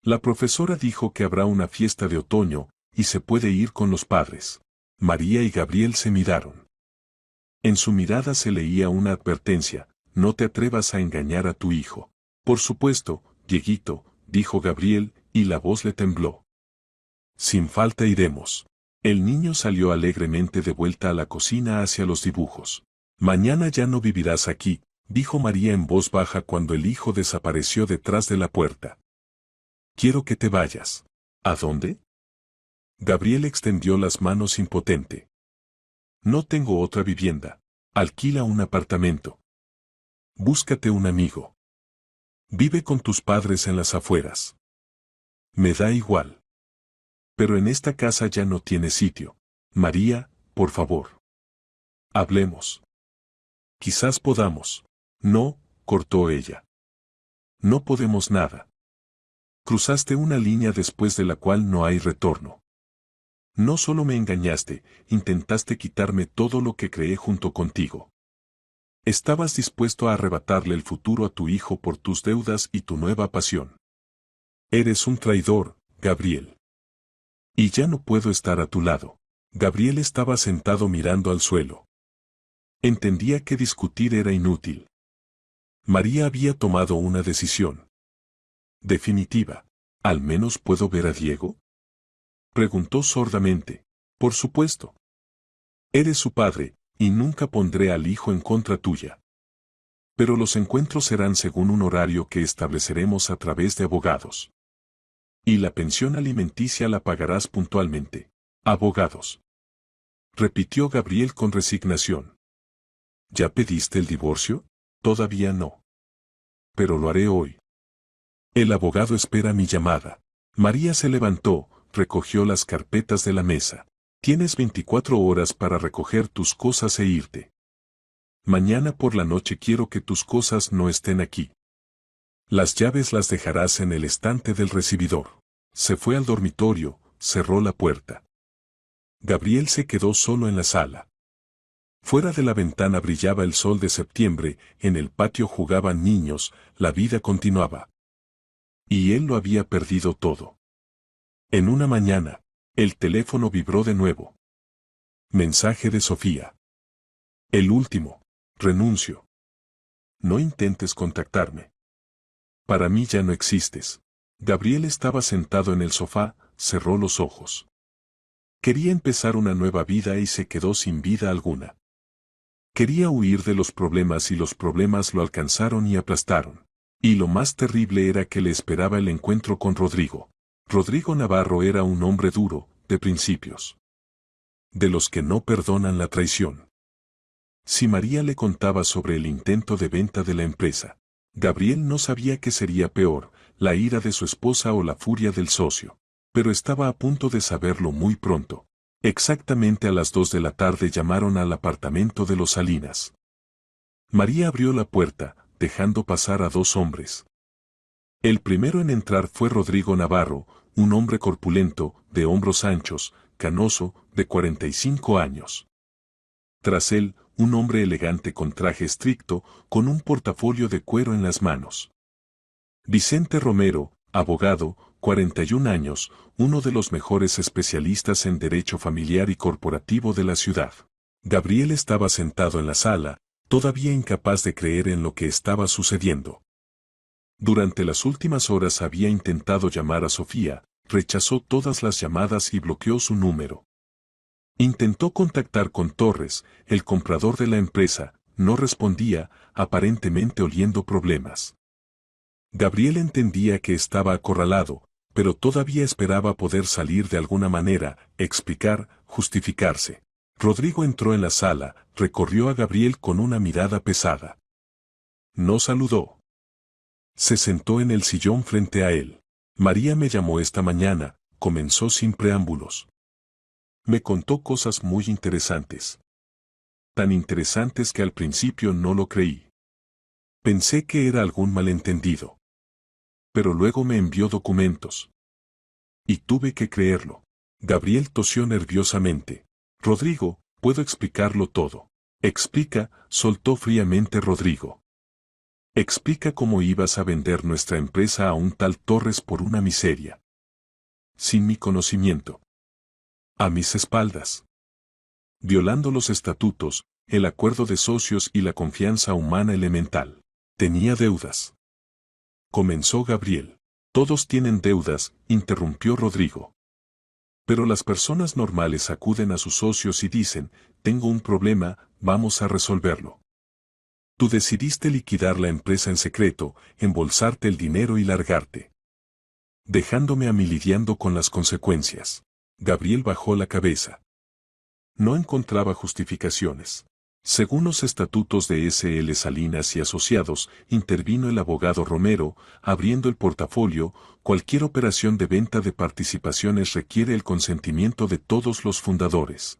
La profesora dijo que habrá una fiesta de otoño, y se puede ir con los padres. María y Gabriel se miraron. En su mirada se leía una advertencia: no te atrevas a engañar a tu hijo. Por supuesto, Dieguito, dijo Gabriel, y la voz le tembló. Sin falta iremos. El niño salió alegremente de vuelta a la cocina hacia los dibujos. Mañana ya no vivirás aquí, dijo María en voz baja cuando el hijo desapareció detrás de la puerta. Quiero que te vayas. ¿A dónde? Gabriel extendió las manos impotente. No tengo otra vivienda. Alquila un apartamento. Búscate un amigo. Vive con tus padres en las afueras. Me da igual. Pero en esta casa ya no tiene sitio. María, por favor. Hablemos. Quizás podamos. No, cortó ella. No podemos nada. Cruzaste una línea después de la cual no hay retorno. No solo me engañaste, intentaste quitarme todo lo que creé junto contigo. Estabas dispuesto a arrebatarle el futuro a tu hijo por tus deudas y tu nueva pasión. Eres un traidor, Gabriel. Y ya no puedo estar a tu lado. Gabriel estaba sentado mirando al suelo. Entendía que discutir era inútil. María había tomado una decisión. Definitiva. ¿Al menos puedo ver a Diego? Preguntó sordamente. Por supuesto. Eres su padre, y nunca pondré al hijo en contra tuya. Pero los encuentros serán según un horario que estableceremos a través de abogados. Y la pensión alimenticia la pagarás puntualmente. Abogados. Repitió Gabriel con resignación. ¿Ya pediste el divorcio? Todavía no. Pero lo haré hoy. El abogado espera mi llamada. María se levantó, recogió las carpetas de la mesa. Tienes 24 horas para recoger tus cosas e irte. Mañana por la noche quiero que tus cosas no estén aquí. Las llaves las dejarás en el estante del recibidor. Se fue al dormitorio, cerró la puerta. Gabriel se quedó solo en la sala. Fuera de la ventana brillaba el sol de septiembre, en el patio jugaban niños, la vida continuaba. Y él lo había perdido todo. En una mañana, el teléfono vibró de nuevo. Mensaje de Sofía. El último. Renuncio. No intentes contactarme. Para mí ya no existes. Gabriel estaba sentado en el sofá, cerró los ojos. Quería empezar una nueva vida y se quedó sin vida alguna. Quería huir de los problemas y los problemas lo alcanzaron y aplastaron. Y lo más terrible era que le esperaba el encuentro con Rodrigo. Rodrigo Navarro era un hombre duro, de principios. De los que no perdonan la traición. Si María le contaba sobre el intento de venta de la empresa, Gabriel no sabía qué sería peor, la ira de su esposa o la furia del socio. Pero estaba a punto de saberlo muy pronto. Exactamente a las 2 de la tarde llamaron al apartamento de los Salinas. María abrió la puerta, dejando pasar a 2 hombres. El primero en entrar fue Rodrigo Navarro, un hombre corpulento, de hombros anchos, canoso, de 45 años. Tras él, un hombre elegante con traje estricto, con un portafolio de cuero en las manos. Vicente Romero, abogado, 41 años, uno de los mejores especialistas en derecho familiar y corporativo de la ciudad. Gabriel estaba sentado en la sala, todavía incapaz de creer en lo que estaba sucediendo. Durante las últimas horas había intentado llamar a Sofía, rechazó todas las llamadas y bloqueó su número. Intentó contactar con Torres, el comprador de la empresa, no respondía, aparentemente oliendo problemas. Gabriel entendía que estaba acorralado, pero todavía esperaba poder salir de alguna manera, explicar, justificarse. Rodrigo entró en la sala, recorrió a Gabriel con una mirada pesada. No saludó. Se sentó en el sillón frente a él. María me llamó esta mañana, comenzó sin preámbulos. Me contó cosas muy interesantes. Tan interesantes que al principio no lo creí. Pensé que era algún malentendido. Pero luego me envió documentos. Y tuve que creerlo. Gabriel tosió nerviosamente. Rodrigo, puedo explicarlo todo. Explica, soltó fríamente Rodrigo. Explica cómo ibas a vender nuestra empresa a un tal Torres por una miseria. Sin mi conocimiento. A mis espaldas. Violando los estatutos, el acuerdo de socios y la confianza humana elemental. Tenía deudas. Comenzó Gabriel. Todos tienen deudas, interrumpió Rodrigo. Pero las personas normales acuden a sus socios y dicen, tengo un problema, vamos a resolverlo. Tú decidiste liquidar la empresa en secreto, embolsarte el dinero y largarte. Dejándome a mí lidiando con las consecuencias. Gabriel bajó la cabeza. No encontraba justificaciones. Según los estatutos de S.L. Salinas y Asociados, intervino el abogado Romero, abriendo el portafolio, cualquier operación de venta de participaciones requiere el consentimiento de todos los fundadores.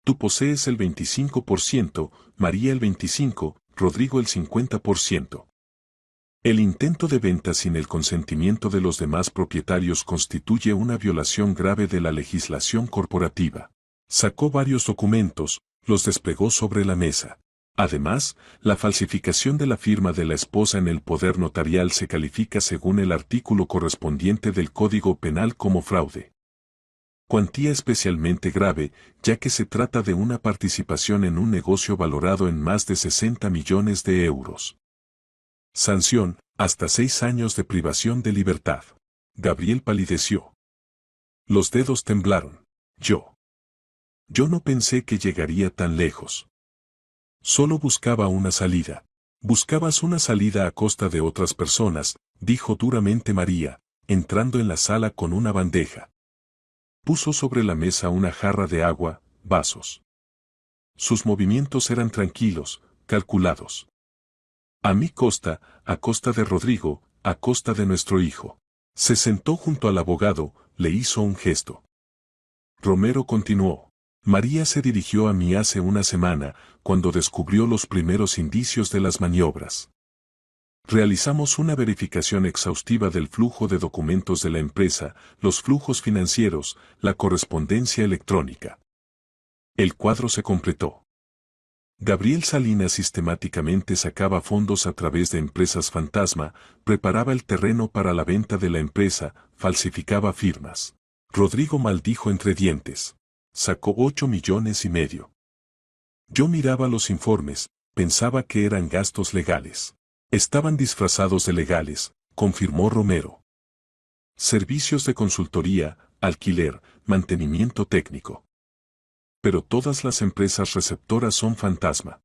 Tú posees el 25%, María el 25%, Rodrigo el 50%. El intento de venta sin el consentimiento de los demás propietarios constituye una violación grave de la legislación corporativa. Sacó varios documentos, los desplegó sobre la mesa. Además, la falsificación de la firma de la esposa en el poder notarial se califica según el artículo correspondiente del Código Penal como fraude. Cuantía especialmente grave, ya que se trata de una participación en un negocio valorado en más de 60 millones de euros. Sanción, hasta 6 años de privación de libertad. Gabriel palideció. Los dedos temblaron. Yo no pensé que llegaría tan lejos. Solo buscaba una salida. Buscabas una salida a costa de otras personas, dijo duramente María, entrando en la sala con una bandeja. Puso sobre la mesa una jarra de agua, vasos. Sus movimientos eran tranquilos, calculados. A mi costa, a costa de Rodrigo, a costa de nuestro hijo. Se sentó junto al abogado, le hizo un gesto. Romero continuó. María se dirigió a mí hace una semana, cuando descubrió los primeros indicios de las maniobras. Realizamos una verificación exhaustiva del flujo de documentos de la empresa, los flujos financieros, la correspondencia electrónica. El cuadro se completó. Gabriel Salinas sistemáticamente sacaba fondos a través de empresas fantasma, preparaba el terreno para la venta de la empresa, falsificaba firmas. Rodrigo maldijo entre dientes. Sacó 8,5 millones. Yo miraba los informes, pensaba que eran gastos legales. Estaban disfrazados de legales, confirmó Romero. Servicios de consultoría, alquiler, mantenimiento técnico. Pero todas las empresas receptoras son fantasma.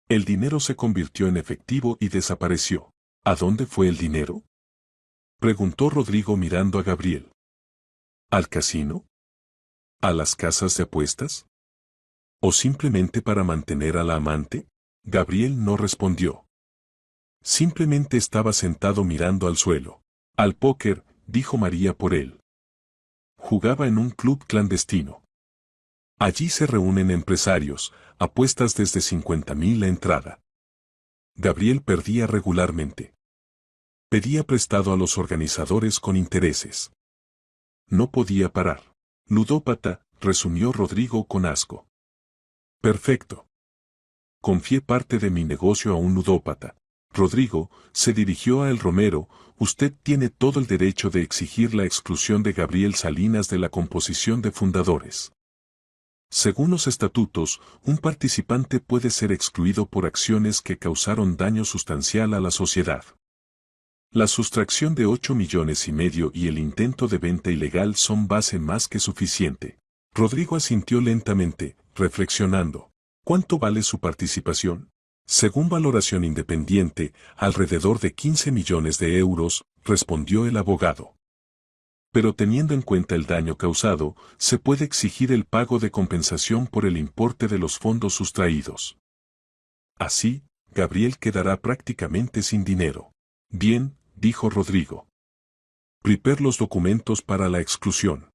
El dinero se convirtió en efectivo y desapareció. ¿A dónde fue el dinero?, preguntó Rodrigo mirando a Gabriel. ¿Al casino? ¿A las casas de apuestas? ¿O simplemente para mantener a la amante? Gabriel no respondió. Simplemente estaba sentado mirando al suelo. Al póker, dijo María por él. Jugaba en un club clandestino. Allí se reúnen empresarios, apuestas desde 50.000 la entrada. Gabriel perdía regularmente. Pedía prestado a los organizadores con intereses. No podía parar. Ludópata, resumió Rodrigo con asco. Perfecto. Confié parte de mi negocio a un ludópata. Rodrigo, se dirigió a El Romero, usted tiene todo el derecho de exigir la exclusión de Gabriel Salinas de la composición de fundadores. Según los estatutos, un participante puede ser excluido por acciones que causaron daño sustancial a la sociedad. La sustracción de 8,5 millones y el intento de venta ilegal son base más que suficiente. Rodrigo asintió lentamente, reflexionando. ¿Cuánto vale su participación? Según valoración independiente, alrededor de 15 millones de euros, respondió el abogado. Pero teniendo en cuenta el daño causado, se puede exigir el pago de compensación por el importe de los fondos sustraídos. Así, Gabriel quedará prácticamente sin dinero. Bien, dijo Rodrigo. Prepare los documentos para la exclusión.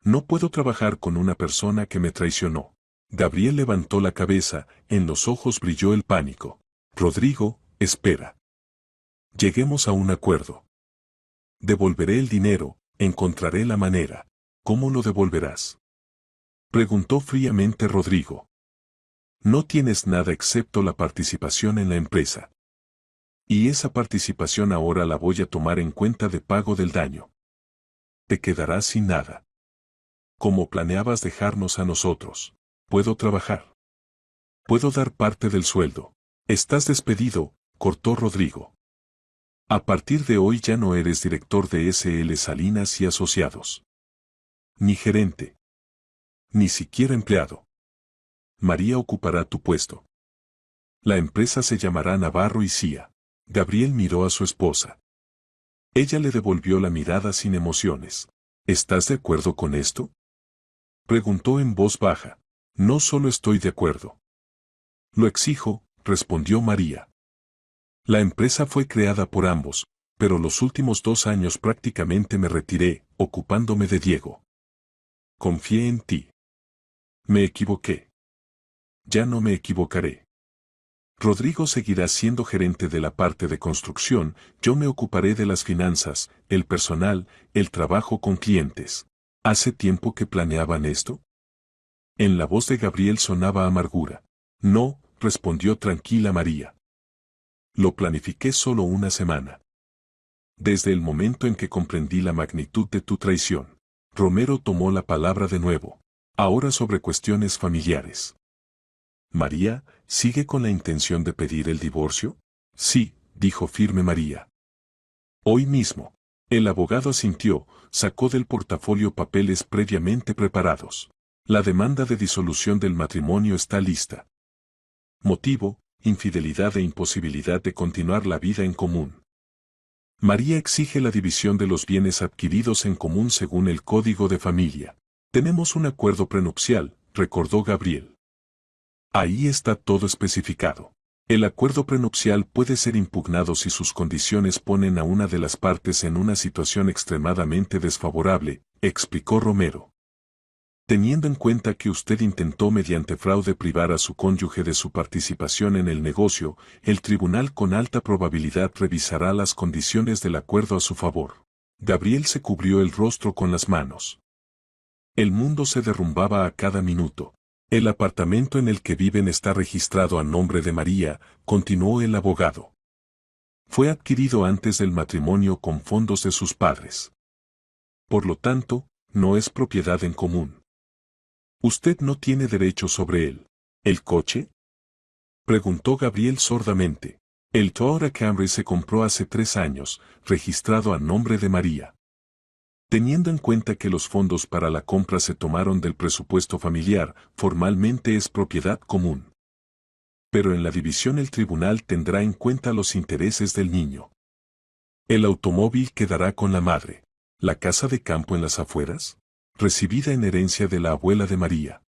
No puedo trabajar con una persona que me traicionó. Gabriel levantó la cabeza, en los ojos brilló el pánico. Rodrigo, espera. Lleguemos a un acuerdo. Devolveré el dinero, encontraré la manera. ¿Cómo lo devolverás?, preguntó fríamente Rodrigo. No tienes nada excepto la participación en la empresa. Y esa participación ahora la voy a tomar en cuenta de pago del daño. Te quedarás sin nada. ¿Cómo planeabas dejarnos a nosotros? ¿Puedo trabajar? Puedo dar parte del sueldo. Estás despedido, cortó Rodrigo. A partir de hoy ya no eres director de SL Salinas y Asociados. Ni gerente. Ni siquiera empleado. María ocupará tu puesto. La empresa se llamará Navarro y Cía. Gabriel miró a su esposa. Ella le devolvió la mirada sin emociones. ¿Estás de acuerdo con esto?, preguntó en voz baja. No solo estoy de acuerdo. Lo exijo, respondió María. La empresa fue creada por ambos, pero los últimos 2 años prácticamente me retiré, ocupándome de Diego. Confié en ti. Me equivoqué. Ya no me equivocaré. Rodrigo seguirá siendo gerente de la parte de construcción, yo me ocuparé de las finanzas, el personal, el trabajo con clientes. ¿Hace tiempo que planeaban esto? En la voz de Gabriel sonaba amargura. No, respondió tranquila María. Lo planifiqué solo una semana. Desde el momento en que comprendí la magnitud de tu traición. Romero tomó la palabra de nuevo. Ahora sobre cuestiones familiares. María, ¿sigue con la intención de pedir el divorcio? Sí, dijo firme María. Hoy mismo. El abogado asintió, sacó del portafolio papeles previamente preparados. La demanda de disolución del matrimonio está lista. Motivo, infidelidad e imposibilidad de continuar la vida en común. María exige la división de los bienes adquiridos en común según el Código de Familia. Tenemos un acuerdo prenupcial, recordó Gabriel. Ahí está todo especificado. El acuerdo prenupcial puede ser impugnado si sus condiciones ponen a una de las partes en una situación extremadamente desfavorable, explicó Romero. Teniendo en cuenta que usted intentó mediante fraude privar a su cónyuge de su participación en el negocio, el tribunal con alta probabilidad revisará las condiciones del acuerdo a su favor. Gabriel se cubrió el rostro con las manos. El mundo se derrumbaba a cada minuto. El apartamento en el que viven está registrado a nombre de María, continuó el abogado. Fue adquirido antes del matrimonio con fondos de sus padres. Por lo tanto, no es propiedad en común. Usted no tiene derecho sobre él. ¿El coche?, preguntó Gabriel sordamente. El Toyota Camry se compró hace 3 años, registrado a nombre de María. Teniendo en cuenta que los fondos para la compra se tomaron del presupuesto familiar, formalmente es propiedad común. Pero en la división el tribunal tendrá en cuenta los intereses del niño. El automóvil quedará con la madre. La casa de campo en las afueras, recibida en herencia de la abuela de María.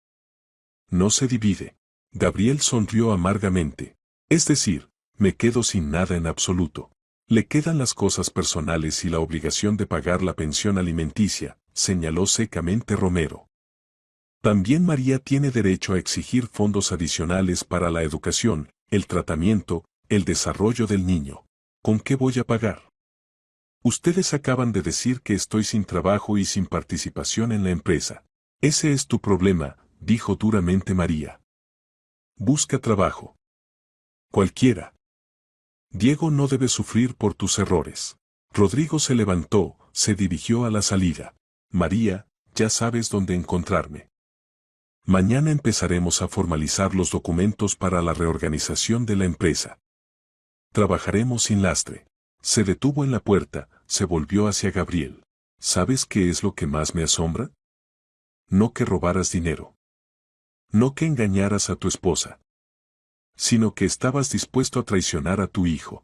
No se divide. Gabriel sonrió amargamente. Es decir, me quedo sin nada en absoluto. Le quedan las cosas personales y la obligación de pagar la pensión alimenticia, señaló secamente Romero. También María tiene derecho a exigir fondos adicionales para la educación, el tratamiento, el desarrollo del niño. ¿Con qué voy a pagar? Ustedes acaban de decir que estoy sin trabajo y sin participación en la empresa. Ese es tu problema, dijo duramente María. Busca trabajo. Cualquiera. Diego no debe sufrir por tus errores. Rodrigo se levantó, se dirigió a la salida. María, ya sabes dónde encontrarme. Mañana empezaremos a formalizar los documentos para la reorganización de la empresa. Trabajaremos sin lastre. Se detuvo en la puerta, se volvió hacia Gabriel. ¿Sabes qué es lo que más me asombra? No que robaras dinero. No que engañaras a tu esposa. Sino que estabas dispuesto a traicionar a tu hijo.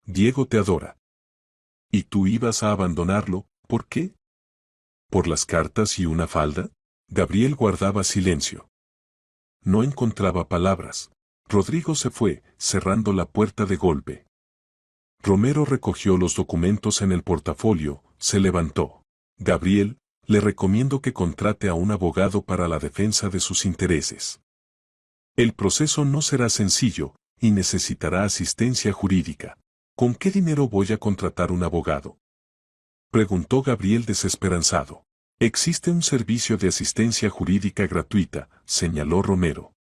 Diego te adora. ¿Y tú ibas a abandonarlo? ¿Por qué? ¿Por las cartas y una falda? Gabriel guardaba silencio. No encontraba palabras. Rodrigo se fue, cerrando la puerta de golpe. Romero recogió los documentos en el portafolio, se levantó. Gabriel, le recomiendo que contrate a un abogado para la defensa de sus intereses. El proceso no será sencillo, y necesitará asistencia jurídica. ¿Con qué dinero voy a contratar un abogado? Preguntó Gabriel desesperanzado. Existe un servicio de asistencia jurídica gratuita, señaló Romero.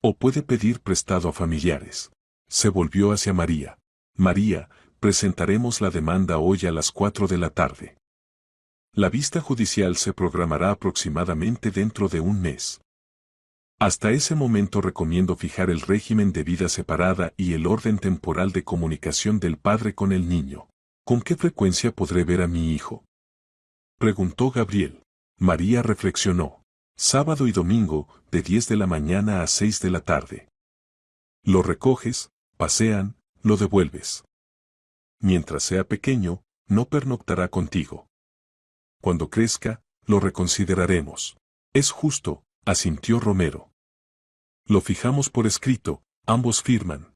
O puede pedir prestado a familiares. Se volvió hacia María. María, presentaremos la demanda hoy a las 4 de la tarde. La vista judicial se programará aproximadamente dentro de un mes. Hasta ese momento recomiendo fijar el régimen de vida separada y el orden temporal de comunicación del padre con el niño. ¿Con qué frecuencia podré ver a mi hijo? Preguntó Gabriel. María reflexionó. Sábado y domingo, de 10 de la mañana a 6 de la tarde. Lo recoges, pasean, lo devuelves. Mientras sea pequeño, no pernoctará contigo. Cuando crezca, lo reconsideraremos. Es justo, asintió Romero. Lo fijamos por escrito, ambos firman.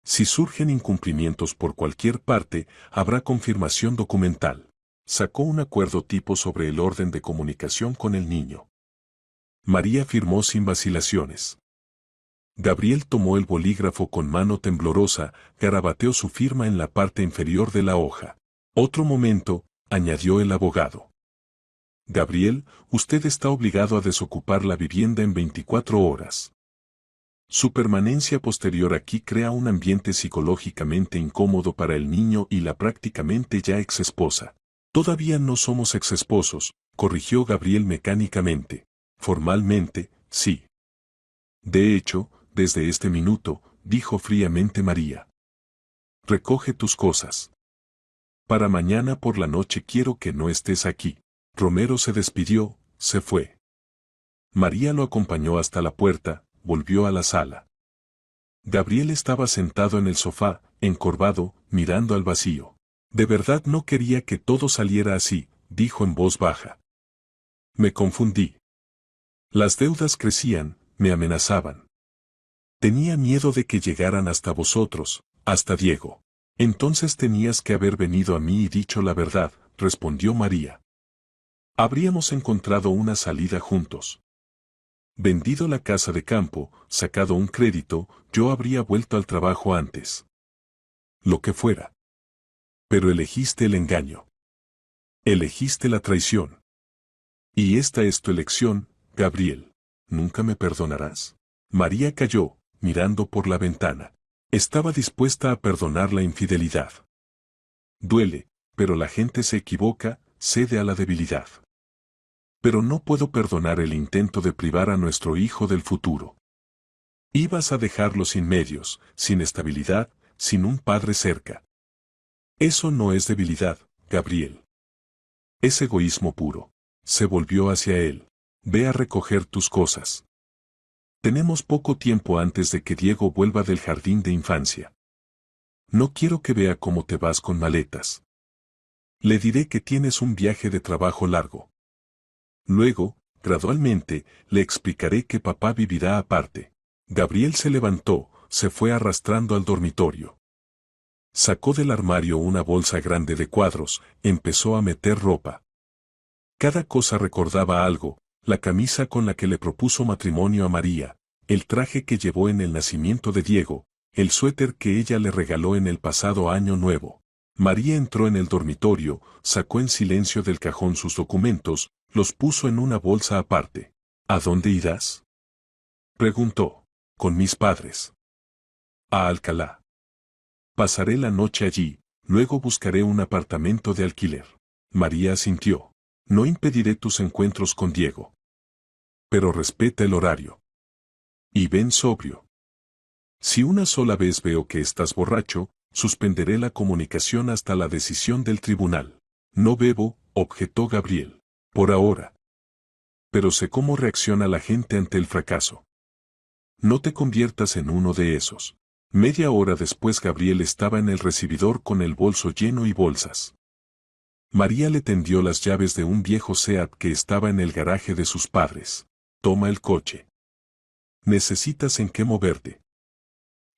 Si surgen incumplimientos por cualquier parte, habrá confirmación documental. Sacó un acuerdo tipo sobre el orden de comunicación con el niño. María firmó sin vacilaciones. Gabriel tomó el bolígrafo con mano temblorosa, garabateó su firma en la parte inferior de la hoja. Otro momento, añadió el abogado. Gabriel, usted está obligado a desocupar la vivienda en 24 horas. Su permanencia posterior aquí crea un ambiente psicológicamente incómodo para el niño y la prácticamente ya exesposa. Todavía no somos exesposos, corrigió Gabriel mecánicamente. Formalmente, sí. De hecho, desde este minuto, dijo fríamente María. Recoge tus cosas. Para mañana por la noche quiero que no estés aquí. Romero se despidió, se fue. María lo acompañó hasta la puerta, volvió a la sala. Gabriel estaba sentado en el sofá, encorvado, mirando al vacío. De verdad no quería que todo saliera así, dijo en voz baja. Me confundí. Las deudas crecían, me amenazaban. Tenía miedo de que llegaran hasta vosotros, hasta Diego. Entonces tenías que haber venido a mí y dicho la verdad, respondió María. Habríamos encontrado una salida juntos. Vendido la casa de campo, sacado un crédito, yo habría vuelto al trabajo antes. Lo que fuera. Pero elegiste el engaño. Elegiste la traición. Y esta es tu elección, Gabriel. ¿Nunca me perdonarás? María calló, mirando por la ventana. Estaba dispuesta a perdonar la infidelidad. Duele, pero la gente se equivoca, cede a la debilidad. Pero no puedo perdonar el intento de privar a nuestro hijo del futuro. Ibas a dejarlo sin medios, sin estabilidad, sin un padre cerca. Eso no es debilidad, Gabriel. Es egoísmo puro. Se volvió hacia él. Ve a recoger tus cosas. Tenemos poco tiempo antes de que Diego vuelva del jardín de infancia. No quiero que vea cómo te vas con maletas. Le diré que tienes un viaje de trabajo largo. Luego, gradualmente, le explicaré que papá vivirá aparte. Gabriel se levantó, se fue arrastrando al dormitorio. Sacó del armario una bolsa grande de cuadros, empezó a meter ropa. Cada cosa recordaba algo, la camisa con la que le propuso matrimonio a María, el traje que llevó en el nacimiento de Diego, el suéter que ella le regaló en el pasado año nuevo. María entró en el dormitorio, sacó en silencio del cajón sus documentos, los puso en una bolsa aparte. ¿A dónde irás?, preguntó. Con mis padres. A Alcalá. Pasaré la noche allí, luego buscaré un apartamento de alquiler. María asintió. No impediré tus encuentros con Diego. Pero respeta el horario. Y ven sobrio. Si una sola vez veo que estás borracho, suspenderé la comunicación hasta la decisión del tribunal. No bebo, objetó Gabriel. Por ahora. Pero sé cómo reacciona la gente ante el fracaso. No te conviertas en uno de esos. Media hora después Gabriel estaba en el recibidor con el bolso lleno y bolsas. María le tendió las llaves de un viejo Seat que estaba en el garaje de sus padres. Toma el coche. Necesitas en qué moverte.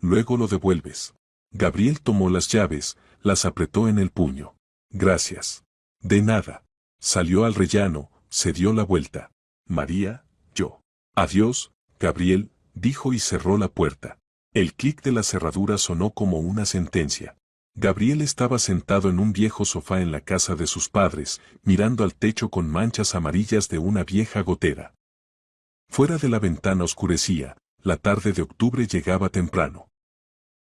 Luego lo devuelves. Gabriel tomó las llaves, las apretó en el puño. Gracias. De nada. Salió al rellano, se dio la vuelta. María, yo. Adiós, Gabriel, dijo y cerró la puerta. El clic de la cerradura sonó como una sentencia. Gabriel estaba sentado en un viejo sofá en la casa de sus padres, mirando al techo con manchas amarillas de una vieja gotera. Fuera de la ventana oscurecía, la tarde de octubre llegaba temprano.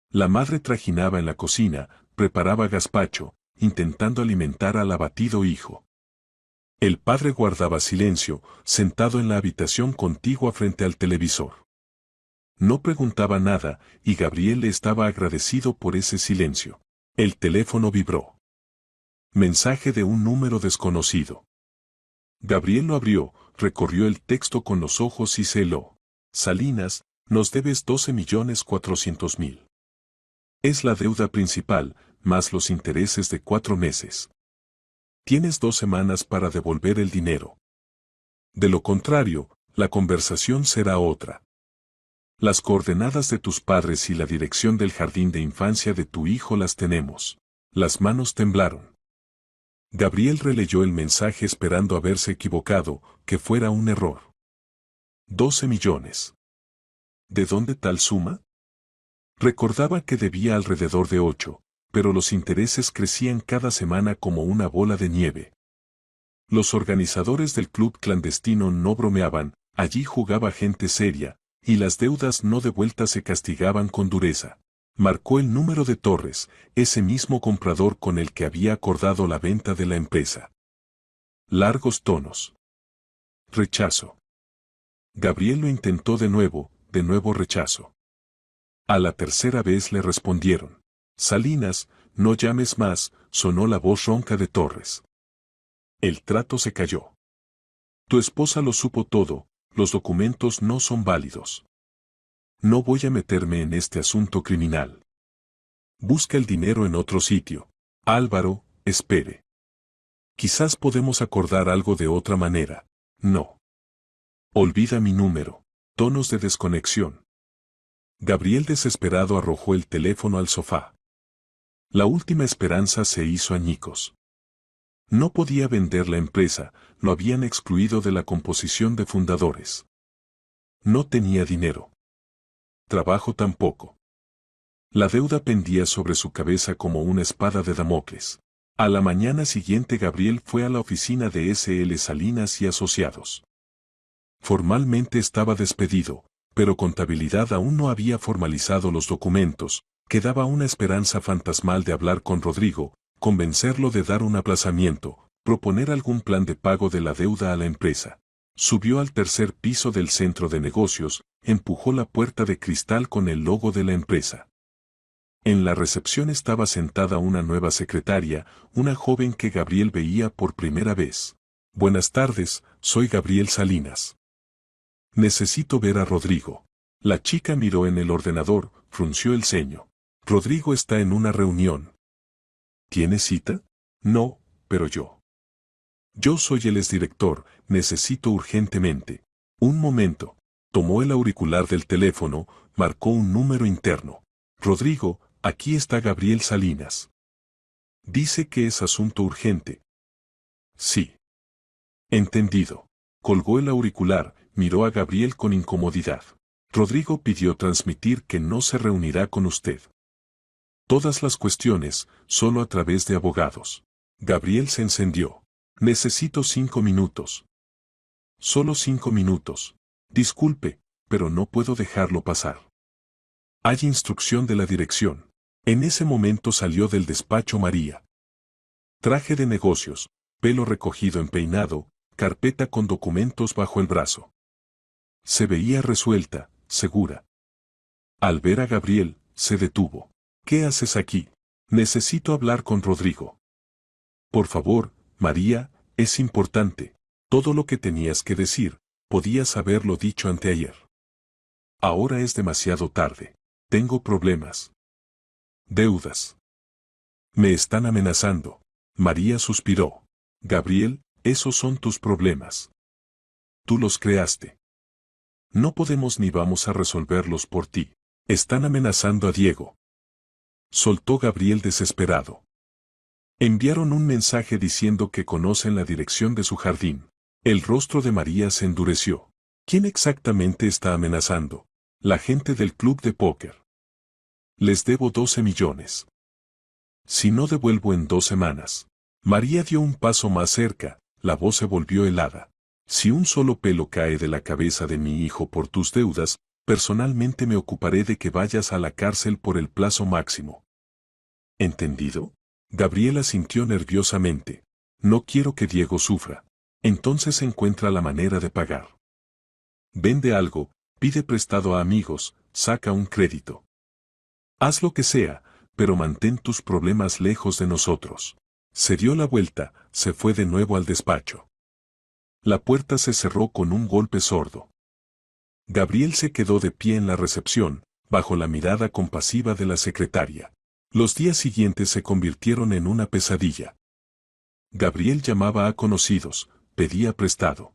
La madre trajinaba en la cocina, preparaba gazpacho, intentando alimentar al abatido hijo. El padre guardaba silencio, sentado en la habitación contigua frente al televisor. No preguntaba nada, y Gabriel le estaba agradecido por ese silencio. El teléfono vibró. Mensaje de un número desconocido. Gabriel lo abrió, recorrió el texto con los ojos y se heló. Salinas, nos debes 12.400.000. Es la deuda principal, más los intereses de 4 meses. Tienes 2 semanas para devolver el dinero. De lo contrario, la conversación será otra. Las coordenadas de tus padres y la dirección del jardín de infancia de tu hijo las tenemos. Las manos temblaron. Gabriel releyó el mensaje esperando haberse equivocado, que fuera un error. 12 millones. ¿De dónde tal suma? Recordaba que debía alrededor de 8, pero los intereses crecían cada semana como una bola de nieve. Los organizadores del club clandestino no bromeaban, allí jugaba gente seria, y las deudas no devueltas se castigaban con dureza. Marcó el número de Torres, ese mismo comprador con el que había acordado la venta de la empresa. Largos tonos. Rechazo. Gabriel lo intentó de nuevo rechazo. A la tercera vez le respondieron. Salinas, no llames más, sonó la voz ronca de Torres. El trato se cayó. Tu esposa lo supo todo, los documentos no son válidos. No voy a meterme en este asunto criminal. Busca el dinero en otro sitio. Álvaro, espere. Quizás podemos acordar algo de otra manera. No. Olvida mi número. Tonos de desconexión. Gabriel desesperado arrojó el teléfono al sofá. La última esperanza se hizo añicos. No podía vender la empresa, lo habían excluido de la composición de fundadores. No tenía dinero. Trabajo tampoco. La deuda pendía sobre su cabeza como una espada de Damocles. A la mañana siguiente Gabriel fue a la oficina de S.L. Salinas y Asociados. Formalmente estaba despedido, pero Contabilidad aún no había formalizado los documentos, quedaba una esperanza fantasmal de hablar con Rodrigo, convencerlo de dar un aplazamiento, proponer algún plan de pago de la deuda a la empresa. Subió al tercer piso del centro de negocios, empujó la puerta de cristal con el logo de la empresa. En la recepción estaba sentada una nueva secretaria, una joven que Gabriel veía por primera vez. Buenas tardes, soy Gabriel Salinas. Necesito ver a Rodrigo. La chica miró en el ordenador, frunció el ceño. Rodrigo está en una reunión. ¿Tiene cita? No, pero yo. Yo soy el exdirector, necesito urgentemente. Un momento. Tomó el auricular del teléfono, marcó un número interno. Rodrigo, aquí está Gabriel Salinas. Dice que es asunto urgente. Sí. Entendido. Colgó el auricular, miró a Gabriel con incomodidad. Rodrigo pidió transmitir que no se reunirá con usted. Todas las cuestiones, solo a través de abogados. Gabriel se encendió. Necesito 5 minutos. Solo 5 minutos. Disculpe, pero no puedo dejarlo pasar. Hay instrucción de la dirección. En ese momento salió del despacho María. Traje de negocios, pelo recogido en peinado, carpeta con documentos bajo el brazo. Se veía resuelta, segura. Al ver a Gabriel, se detuvo. ¿Qué haces aquí? Necesito hablar con Rodrigo. Por favor, María, es importante. Todo lo que tenías que decir, podías haberlo dicho anteayer. Ahora es demasiado tarde. Tengo problemas. Deudas. Me están amenazando. María suspiró. Gabriel, esos son tus problemas. Tú los creaste. No podemos ni vamos a resolverlos por ti. Están amenazando a Diego. Soltó Gabriel desesperado. Enviaron un mensaje diciendo que conocen la dirección de su jardín. El rostro de María se endureció. ¿Quién exactamente está amenazando? La gente del club de póker. Les debo 12 millones. Si no devuelvo en 2 semanas. María dio un paso más cerca, la voz se volvió helada. Si un solo pelo cae de la cabeza de mi hijo por tus deudas, personalmente me ocuparé de que vayas a la cárcel por el plazo máximo. ¿Entendido? Gabriela sintió nerviosamente. No quiero que Diego sufra. Entonces encuentra la manera de pagar. Vende algo, pide prestado a amigos, saca un crédito. Haz lo que sea, pero mantén tus problemas lejos de nosotros. Se dio la vuelta, se fue de nuevo al despacho. La puerta se cerró con un golpe sordo. Gabriel se quedó de pie en la recepción, bajo la mirada compasiva de la secretaria. Los días siguientes se convirtieron en una pesadilla. Gabriel llamaba a conocidos, pedía prestado.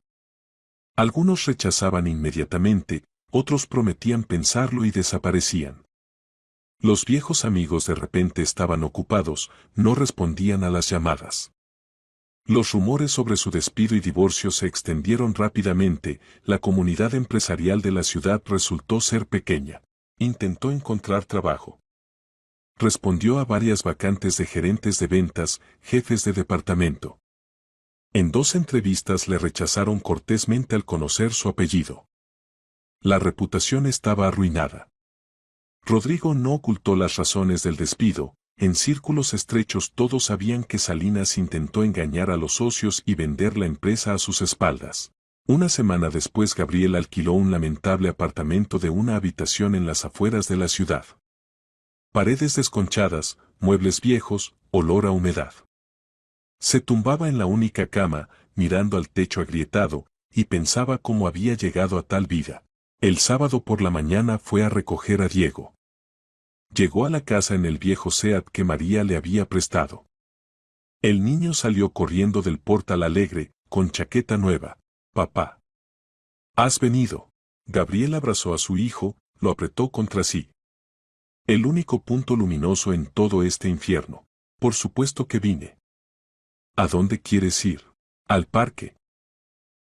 Algunos rechazaban inmediatamente, otros prometían pensarlo y desaparecían. Los viejos amigos de repente estaban ocupados, no respondían a las llamadas. Los rumores sobre su despido y divorcio se extendieron rápidamente, la comunidad empresarial de la ciudad resultó ser pequeña. Intentó encontrar trabajo. Respondió a varias vacantes de gerentes de ventas, jefes de departamento. En 2 entrevistas le rechazaron cortésmente al conocer su apellido. La reputación estaba arruinada. Rodrigo no ocultó las razones del despido. En círculos estrechos todos sabían que Salinas intentó engañar a los socios y vender la empresa a sus espaldas. Una semana después Gabriel alquiló un lamentable apartamento de una habitación en las afueras de la ciudad. Paredes desconchadas, muebles viejos, olor a humedad. Se tumbaba en la única cama, mirando al techo agrietado, y pensaba cómo había llegado a tal vida. El sábado por la mañana fue a recoger a Diego. Llegó a la casa en el viejo Seat que María le había prestado. El niño salió corriendo del portal alegre, con chaqueta nueva. Papá. ¿Has venido? Gabriel abrazó a su hijo, lo apretó contra sí. El único punto luminoso en todo este infierno. Por supuesto que vine. ¿A dónde quieres ir? Al parque.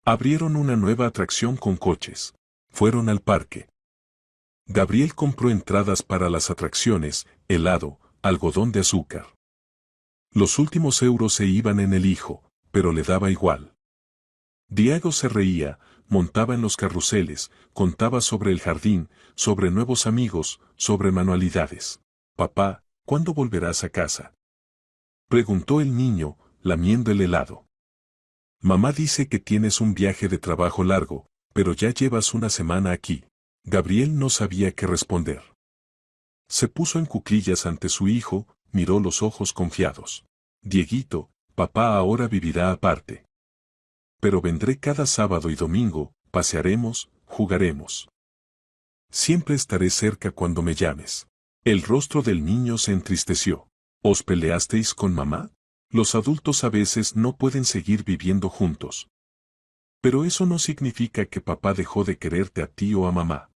Abrieron una nueva atracción con coches. Fueron al parque. Gabriel compró entradas para las atracciones, helado, algodón de azúcar. Los últimos euros se iban en el hijo, pero le daba igual. Diego se reía, montaba en los carruseles, contaba sobre el jardín, sobre nuevos amigos, sobre manualidades. Papá, ¿cuándo volverás a casa? Preguntó el niño, lamiendo el helado. Mamá dice que tienes un viaje de trabajo largo, pero ya llevas una semana aquí. Gabriel no sabía qué responder. Se puso en cuclillas ante su hijo, miró los ojos confiados. Dieguito, papá ahora vivirá aparte. Pero vendré cada sábado y domingo, pasearemos, jugaremos. Siempre estaré cerca cuando me llames. El rostro del niño se entristeció. ¿Os peleasteis con mamá? Los adultos a veces no pueden seguir viviendo juntos. Pero eso no significa que papá dejó de quererte a ti o a mamá.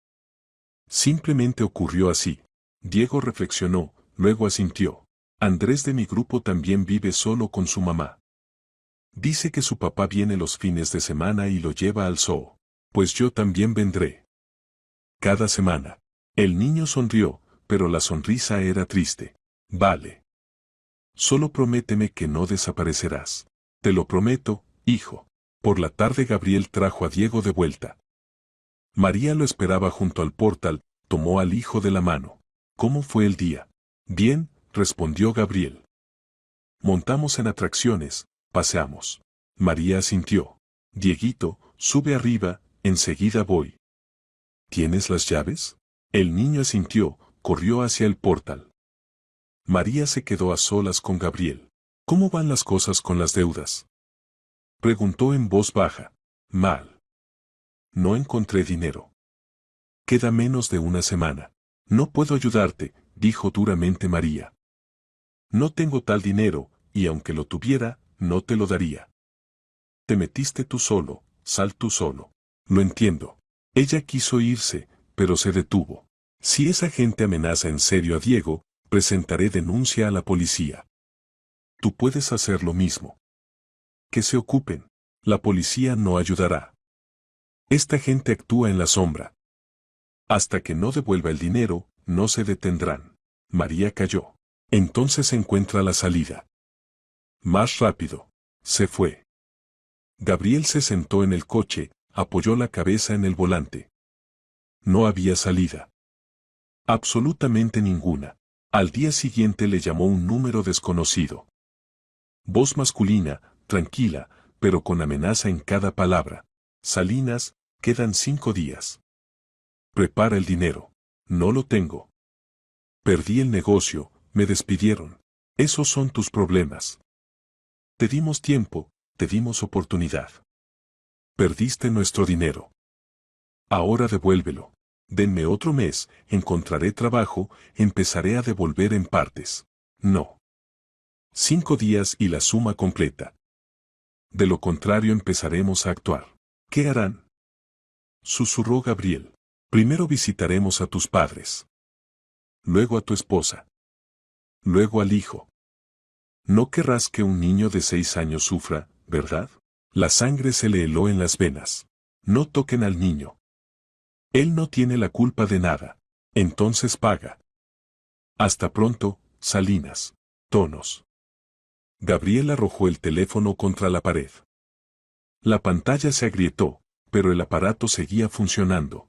Simplemente ocurrió así. Diego reflexionó, luego asintió. Andrés de mi grupo también vive solo con su mamá. Dice que su papá viene los fines de semana y lo lleva al zoo. Pues yo también vendré. Cada semana. El niño sonrió, pero la sonrisa era triste. Vale. Solo prométeme que no desaparecerás. Te lo prometo, hijo. Por la tarde Gabriel trajo a Diego de vuelta. María lo esperaba junto al portal, tomó al hijo de la mano. ¿Cómo fue el día? Bien, respondió Gabriel. Montamos en atracciones, paseamos. María asintió. Dieguito, sube arriba, enseguida voy. ¿Tienes las llaves? El niño asintió, corrió hacia el portal. María se quedó a solas con Gabriel. ¿Cómo van las cosas con las deudas? Preguntó en voz baja. Mal. No encontré dinero. Queda menos de una semana. No puedo ayudarte, dijo duramente María. No tengo tal dinero, y aunque lo tuviera, no te lo daría. Te metiste tú solo, sal tú solo. Lo entiendo. Ella quiso irse, pero se detuvo. Si esa gente amenaza en serio a Diego, presentaré denuncia a la policía. Tú puedes hacer lo mismo. Que se ocupen. La policía no ayudará. Esta gente actúa en la sombra. Hasta que no devuelva el dinero, no se detendrán. María calló. Entonces encuentra la salida. Más rápido. Se fue. Gabriel se sentó en el coche, apoyó la cabeza en el volante. No había salida. Absolutamente ninguna. Al día siguiente le llamó un número desconocido. Voz masculina, tranquila, pero con amenaza en cada palabra. Salinas, quedan 5 días. Prepara el dinero. No lo tengo. Perdí el negocio, me despidieron. Esos son tus problemas. Te dimos tiempo, te dimos oportunidad. Perdiste nuestro dinero. Ahora devuélvelo. Denme otro mes, encontraré trabajo, empezaré a devolver en partes. No. 5 días y la suma completa. De lo contrario empezaremos a actuar. ¿Qué harán? Susurró Gabriel. Primero visitaremos a tus padres. Luego a tu esposa. Luego al hijo. No querrás que un niño de 6 años sufra, ¿verdad? La sangre se le heló en las venas. No toquen al niño. Él no tiene la culpa de nada. Entonces paga. Hasta pronto, Salinas. Tonos. Gabriel arrojó el teléfono contra la pared. La pantalla se agrietó, pero el aparato seguía funcionando.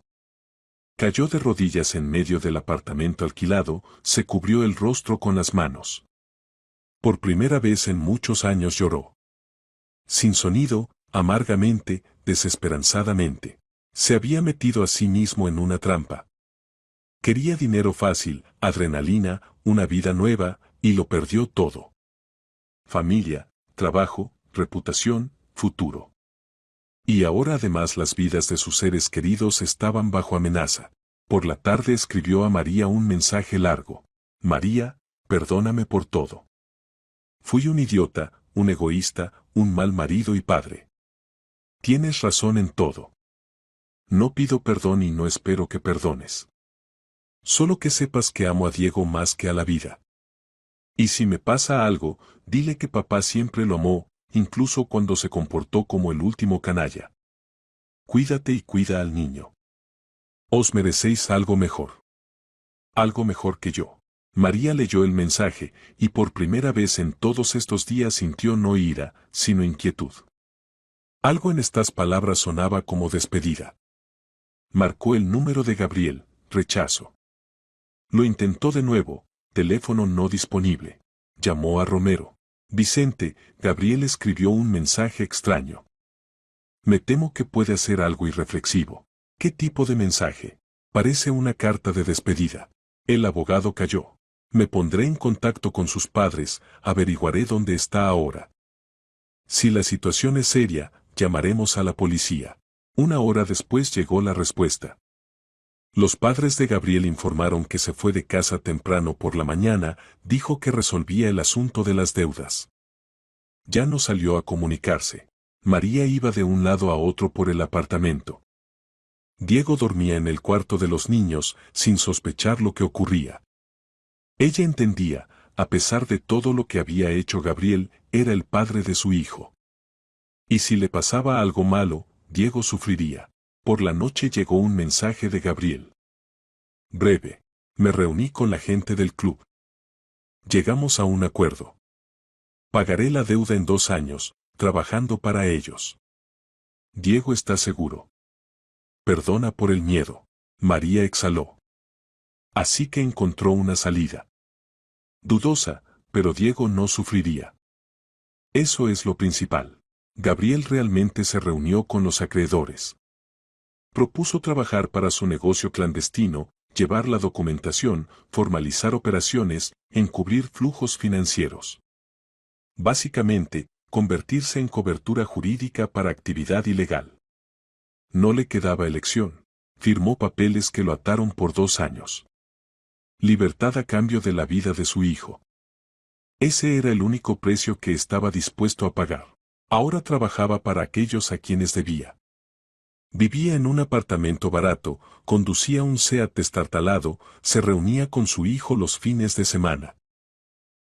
Cayó de rodillas en medio del apartamento alquilado, se cubrió el rostro con las manos. Por primera vez en muchos años lloró. Sin sonido, amargamente, desesperanzadamente. Se había metido a sí mismo en una trampa. Quería dinero fácil, adrenalina, una vida nueva, y lo perdió todo. Familia, trabajo, reputación, futuro. Y ahora además las vidas de sus seres queridos estaban bajo amenaza. Por la tarde escribió a María un mensaje largo. María, perdóname por todo. Fui un idiota, un egoísta, un mal marido y padre. Tienes razón en todo. No pido perdón y no espero que perdones. Solo que sepas que amo a Diego más que a la vida. Y si me pasa algo, dile que papá siempre lo amó, incluso cuando se comportó como el último canalla. Cuídate y cuida al niño. Os merecéis algo mejor. Algo mejor que yo. María leyó el mensaje, y por primera vez en todos estos días sintió no ira, sino inquietud. Algo en estas palabras sonaba como despedida. Marcó el número de Gabriel, rechazo. Lo intentó de nuevo, teléfono no disponible. Llamó a Romero. Vicente, Gabriel escribió un mensaje extraño. Me temo que puede hacer algo irreflexivo. ¿Qué tipo de mensaje? Parece una carta de despedida. El abogado calló. Me pondré en contacto con sus padres, averiguaré dónde está ahora. Si la situación es seria, llamaremos a la policía. Una hora después llegó la respuesta. Los padres de Gabriel informaron que se fue de casa temprano por la mañana, dijo que resolvía el asunto de las deudas. Ya no salió a comunicarse. María iba de un lado a otro por el apartamento. Diego dormía en el cuarto de los niños, sin sospechar lo que ocurría. Ella entendía, a pesar de todo lo que había hecho Gabriel, era el padre de su hijo. Y si le pasaba algo malo, Diego sufriría. Por la noche llegó un mensaje de Gabriel. Breve. Me reuní con la gente del club. Llegamos a un acuerdo. Pagaré la deuda en 2 años, trabajando para ellos. Diego está seguro. Perdona por el miedo. María exhaló. Así que encontró una salida. Dudosa, pero Diego no sufriría. Eso es lo principal. Gabriel realmente se reunió con los acreedores. Propuso trabajar para su negocio clandestino, llevar la documentación, formalizar operaciones, encubrir flujos financieros. Básicamente, convertirse en cobertura jurídica para actividad ilegal. No le quedaba elección. Firmó papeles que lo ataron por 2 años. Libertad a cambio de la vida de su hijo. Ese era el único precio que estaba dispuesto a pagar. Ahora trabajaba para aquellos a quienes debía. Vivía en un apartamento barato, conducía un Seat destartalado, se reunía con su hijo los fines de semana.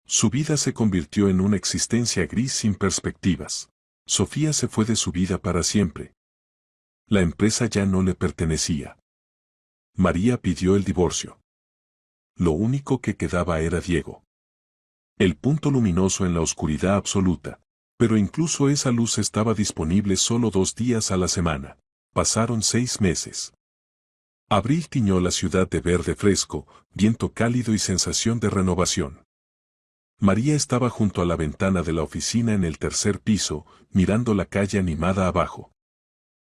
Su vida se convirtió en una existencia gris sin perspectivas. Sofía se fue de su vida para siempre. La empresa ya no le pertenecía. María pidió el divorcio. Lo único que quedaba era Diego. El punto luminoso en la oscuridad absoluta. Pero incluso esa luz estaba disponible solo 2 días a la semana. Pasaron 6 meses. Abril tiñó la ciudad de verde fresco, viento cálido y sensación de renovación. María estaba junto a la ventana de la oficina en el 3er piso, mirando la calle animada abajo.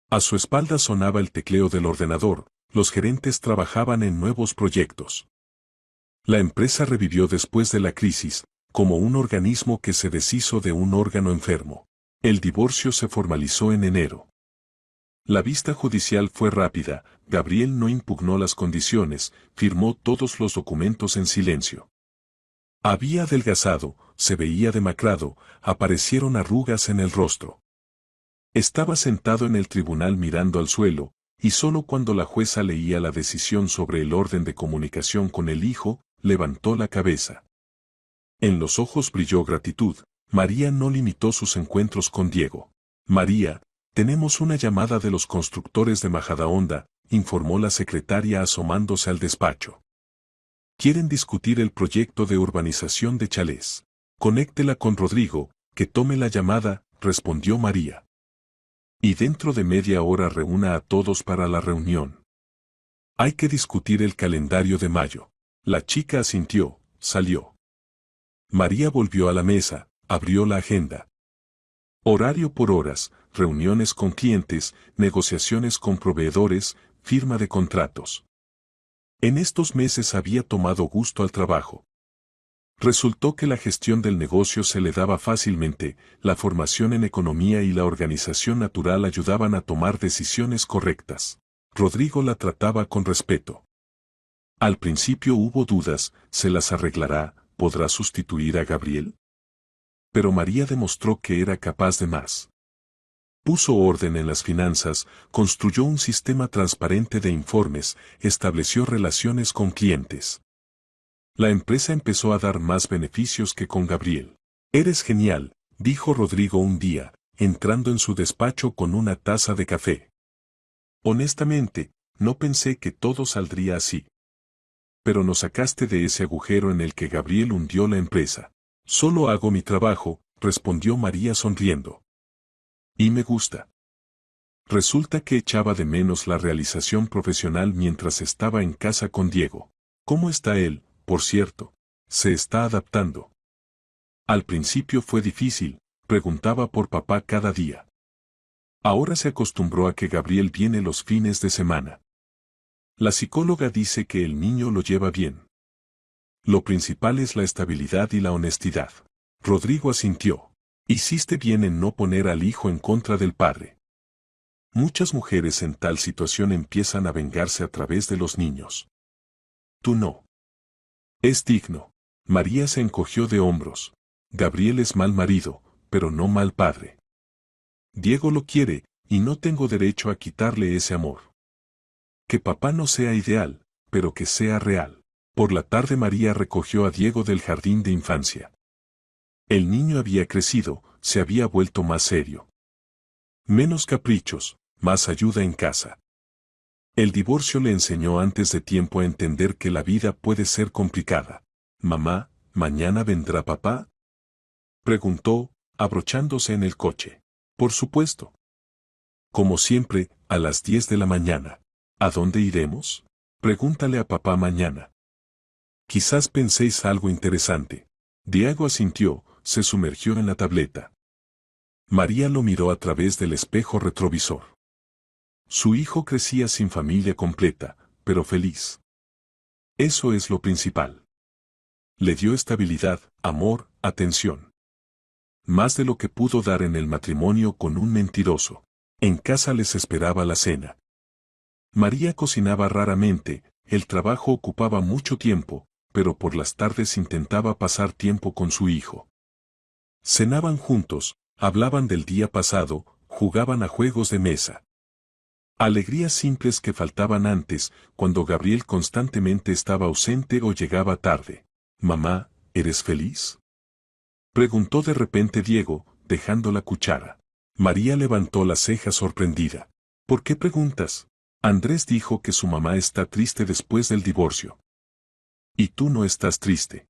A su espalda sonaba el tecleo del ordenador, los gerentes trabajaban en nuevos proyectos. La empresa revivió después de la crisis, como un organismo que se deshizo de un órgano enfermo. El divorcio se formalizó en enero. La vista judicial fue rápida, Gabriel no impugnó las condiciones, firmó todos los documentos en silencio. Había adelgazado, se veía demacrado, aparecieron arrugas en el rostro. Estaba sentado en el tribunal mirando al suelo, y solo cuando la jueza leía la decisión sobre el orden de comunicación con el hijo, levantó la cabeza. En los ojos brilló gratitud. María no limitó sus encuentros con Diego. María, tenemos una llamada de los constructores de Majadahonda, informó la secretaria asomándose al despacho. Quieren discutir el proyecto de urbanización de chalés. Conéctela con Rodrigo, que tome la llamada, respondió María. Y dentro de media hora reúna a todos para la reunión. Hay que discutir el calendario de mayo. La chica asintió, salió. María volvió a la mesa, abrió la agenda. Horario por horas, reuniones con clientes, negociaciones con proveedores, firma de contratos. En estos meses había tomado gusto al trabajo. Resultó que la gestión del negocio se le daba fácilmente, la formación en economía y la organización natural ayudaban a tomar decisiones correctas. Rodrigo la trataba con respeto. Al principio hubo dudas, ¿se las arreglará? ¿Podrá sustituir a Gabriel? Pero María demostró que era capaz de más. Puso orden en las finanzas, construyó un sistema transparente de informes, estableció relaciones con clientes. La empresa empezó a dar más beneficios que con Gabriel. Eres genial, dijo Rodrigo un día, entrando en su despacho con una taza de café. Honestamente, no pensé que todo saldría así. Pero nos sacaste de ese agujero en el que Gabriel hundió la empresa. Solo hago mi trabajo, respondió María sonriendo. Y me gusta. Resulta que echaba de menos la realización profesional mientras estaba en casa con Diego. ¿Cómo está él, por cierto? Se está adaptando. Al principio fue difícil, preguntaba por papá cada día. Ahora se acostumbró a que Gabriel viene los fines de semana. La psicóloga dice que el niño lo lleva bien. Lo principal es la estabilidad y la honestidad. Rodrigo asintió. Hiciste bien en no poner al hijo en contra del padre. Muchas mujeres en tal situación empiezan a vengarse a través de los niños. Tú no. Es digno. María se encogió de hombros. Gabriel es mal marido, pero no mal padre. Diego lo quiere, y no tengo derecho a quitarle ese amor. Que papá no sea ideal, pero que sea real. Por la tarde María recogió a Diego del jardín de infancia. El niño había crecido, se había vuelto más serio. Menos caprichos, más ayuda en casa. El divorcio le enseñó antes de tiempo a entender que la vida puede ser complicada. Mamá, ¿mañana vendrá papá? Preguntó, abrochándose en el coche. Por supuesto. Como siempre, a las 10 de la mañana. ¿A dónde iremos? Pregúntale a papá mañana. Quizás penséis algo interesante. Diego asintió, se sumergió en la tableta. María lo miró a través del espejo retrovisor. Su hijo crecía sin familia completa, pero feliz. Eso es lo principal. Le dio estabilidad, amor, atención. Más de lo que pudo dar en el matrimonio con un mentiroso. En casa les esperaba la cena. María cocinaba raramente, el trabajo ocupaba mucho tiempo, pero por las tardes intentaba pasar tiempo con su hijo. Cenaban juntos, hablaban del día pasado, jugaban a juegos de mesa. Alegrías simples que faltaban antes, cuando Gabriel constantemente estaba ausente o llegaba tarde. Mamá, ¿eres feliz? Preguntó de repente Diego, dejando la cuchara. María levantó la ceja sorprendida. ¿Por qué preguntas? Andrés dijo que su mamá está triste después del divorcio. ¿Y tú no estás triste?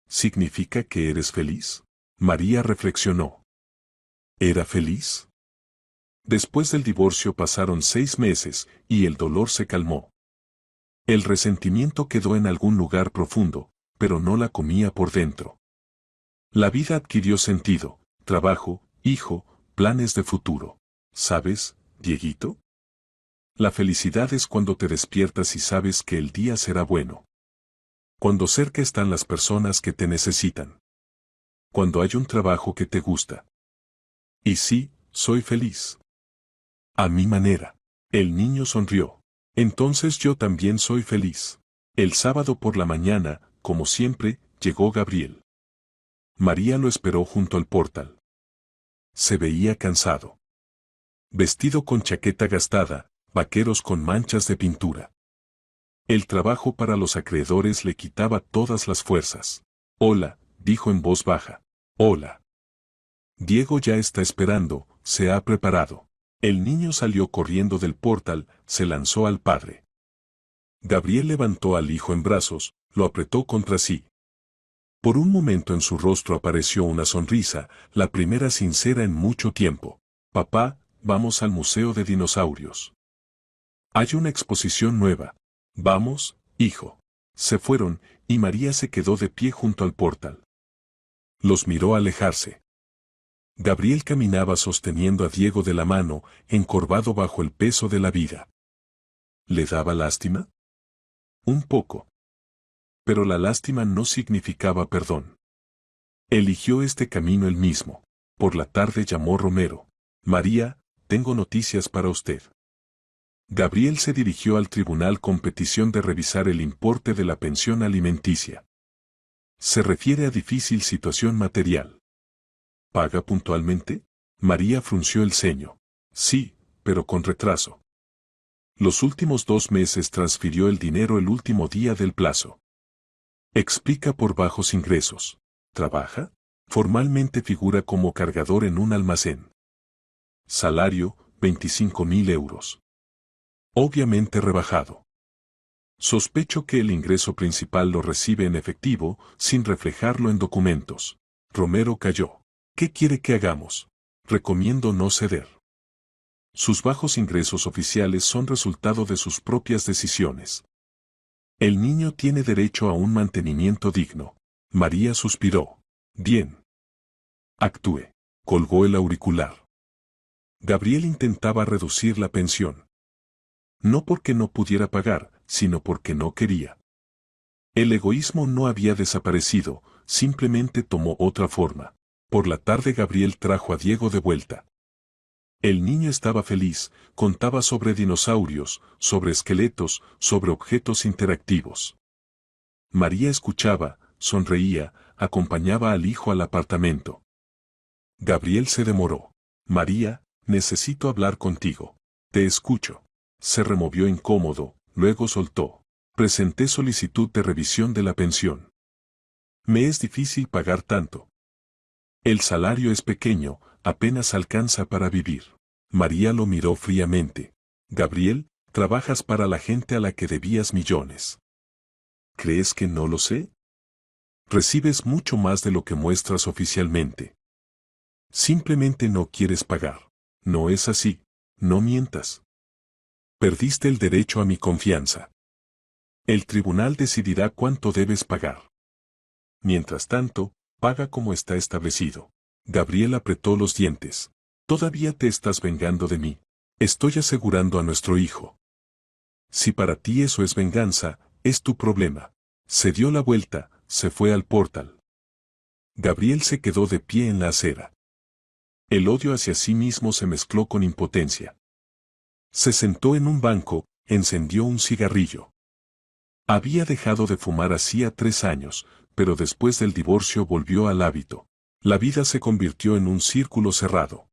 ¿Significa que eres feliz? María reflexionó. ¿Era feliz? Después del divorcio pasaron 6 meses, y el dolor se calmó. El resentimiento quedó en algún lugar profundo, pero no la comía por dentro. La vida adquirió sentido, trabajo, hijo, planes de futuro. ¿Sabes, Dieguito? La felicidad es cuando te despiertas y sabes que el día será bueno. Cuando cerca están las personas que te necesitan. Cuando hay un trabajo que te gusta. Y sí, soy feliz. A mi manera. El niño sonrió. Entonces yo también soy feliz. El sábado por la mañana, como siempre, llegó Gabriel. María lo esperó junto al portal. Se veía cansado. Vestido con chaqueta gastada, vaqueros con manchas de pintura. El trabajo para los acreedores le quitaba todas las fuerzas. Hola, dijo en voz baja. Hola. Diego ya está esperando, se ha preparado. El niño salió corriendo del portal, se lanzó al padre. Gabriel levantó al hijo en brazos, lo apretó contra sí. Por un momento en su rostro apareció una sonrisa, la primera sincera en mucho tiempo. Papá, vamos al Museo de Dinosaurios. Hay una exposición nueva. Vamos, hijo. Se fueron, y María se quedó de pie junto al portal. Los miró alejarse. Gabriel caminaba sosteniendo a Diego de la mano, encorvado bajo el peso de la vida. ¿Le daba lástima? Un poco. Pero la lástima no significaba perdón. Eligió este camino él mismo. Por la tarde llamó Romero. María, tengo noticias para usted. Gabriel se dirigió al tribunal con petición de revisar el importe de la pensión alimenticia. Se refiere a difícil situación material. ¿Paga puntualmente? María frunció el ceño. Sí, pero con retraso. Los últimos 2 meses transfirió el dinero el último día del plazo. Explica por bajos ingresos. ¿Trabaja? Formalmente figura como cargador en un almacén. Salario, 25.000 euros. Obviamente rebajado. Sospecho que el ingreso principal lo recibe en efectivo, sin reflejarlo en documentos. Romero calló. ¿Qué quiere que hagamos? Recomiendo no ceder. Sus bajos ingresos oficiales son resultado de sus propias decisiones. El niño tiene derecho a un mantenimiento digno. María suspiró. Bien. Actúe. Colgó el auricular. Gabriel intentaba reducir la pensión. No porque no pudiera pagar, sino porque no quería. El egoísmo no había desaparecido, simplemente tomó otra forma. Por la tarde Gabriel trajo a Diego de vuelta. El niño estaba feliz, contaba sobre dinosaurios, sobre esqueletos, sobre objetos interactivos. María escuchaba, sonreía, acompañaba al hijo al apartamento. Gabriel se demoró. María, necesito hablar contigo. Te escucho. Se removió incómodo, luego soltó. Presenté solicitud de revisión de la pensión. Me es difícil pagar tanto. El salario es pequeño, apenas alcanza para vivir. María lo miró fríamente. Gabriel, trabajas para la gente a la que debías millones. ¿Crees que no lo sé? Recibes mucho más de lo que muestras oficialmente. Simplemente no quieres pagar. No es así. No mientas. Perdiste el derecho a mi confianza. El tribunal decidirá cuánto debes pagar. Mientras tanto, paga como está establecido. Gabriel apretó los dientes. Todavía te estás vengando de mí. Estoy asegurando a nuestro hijo. Si para ti eso es venganza, es tu problema. Se dio la vuelta, se fue al portal. Gabriel se quedó de pie en la acera. El odio hacia sí mismo se mezcló con impotencia. Se sentó en un banco, encendió un cigarrillo. Había dejado de fumar hacía 3 años, pero después del divorcio volvió al hábito. La vida se convirtió en un círculo cerrado.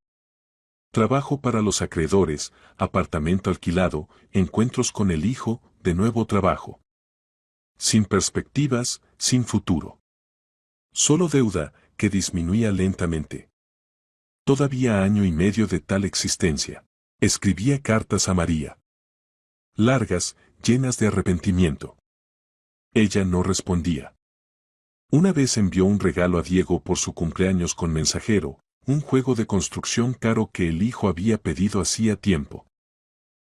Trabajo para los acreedores, apartamento alquilado, encuentros con el hijo, de nuevo trabajo. Sin perspectivas, sin futuro. Solo deuda, que disminuía lentamente. Todavía año y medio de tal existencia. Escribía cartas a María. Largas, llenas de arrepentimiento. Ella no respondía. Una vez envió un regalo a Diego por su cumpleaños con mensajero, un juego de construcción caro que el hijo había pedido hacía tiempo.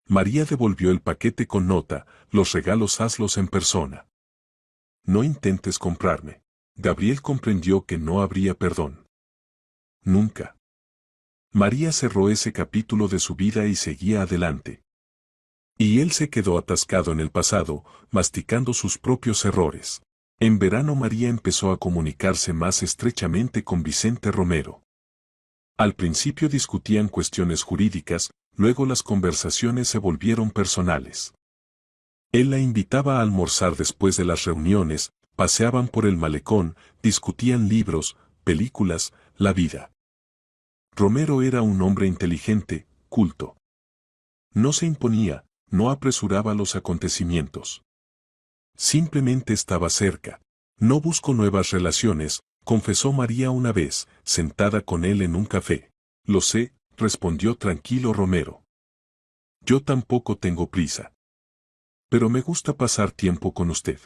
María devolvió el paquete con nota, los regalos hazlos en persona. No intentes comprarme. Gabriel comprendió que no habría perdón. Nunca. María cerró ese capítulo de su vida y seguía adelante. Y él se quedó atascado en el pasado, masticando sus propios errores. En verano María empezó a comunicarse más estrechamente con Vicente Romero. Al principio discutían cuestiones jurídicas, luego las conversaciones se volvieron personales. Él la invitaba a almorzar después de las reuniones, paseaban por el malecón, discutían libros, películas, la vida. Romero era un hombre inteligente, culto. No se imponía, no apresuraba los acontecimientos. Simplemente estaba cerca. No busco nuevas relaciones, confesó María una vez, sentada con él en un café. Lo sé, respondió tranquilo Romero. Yo tampoco tengo prisa. Pero me gusta pasar tiempo con usted.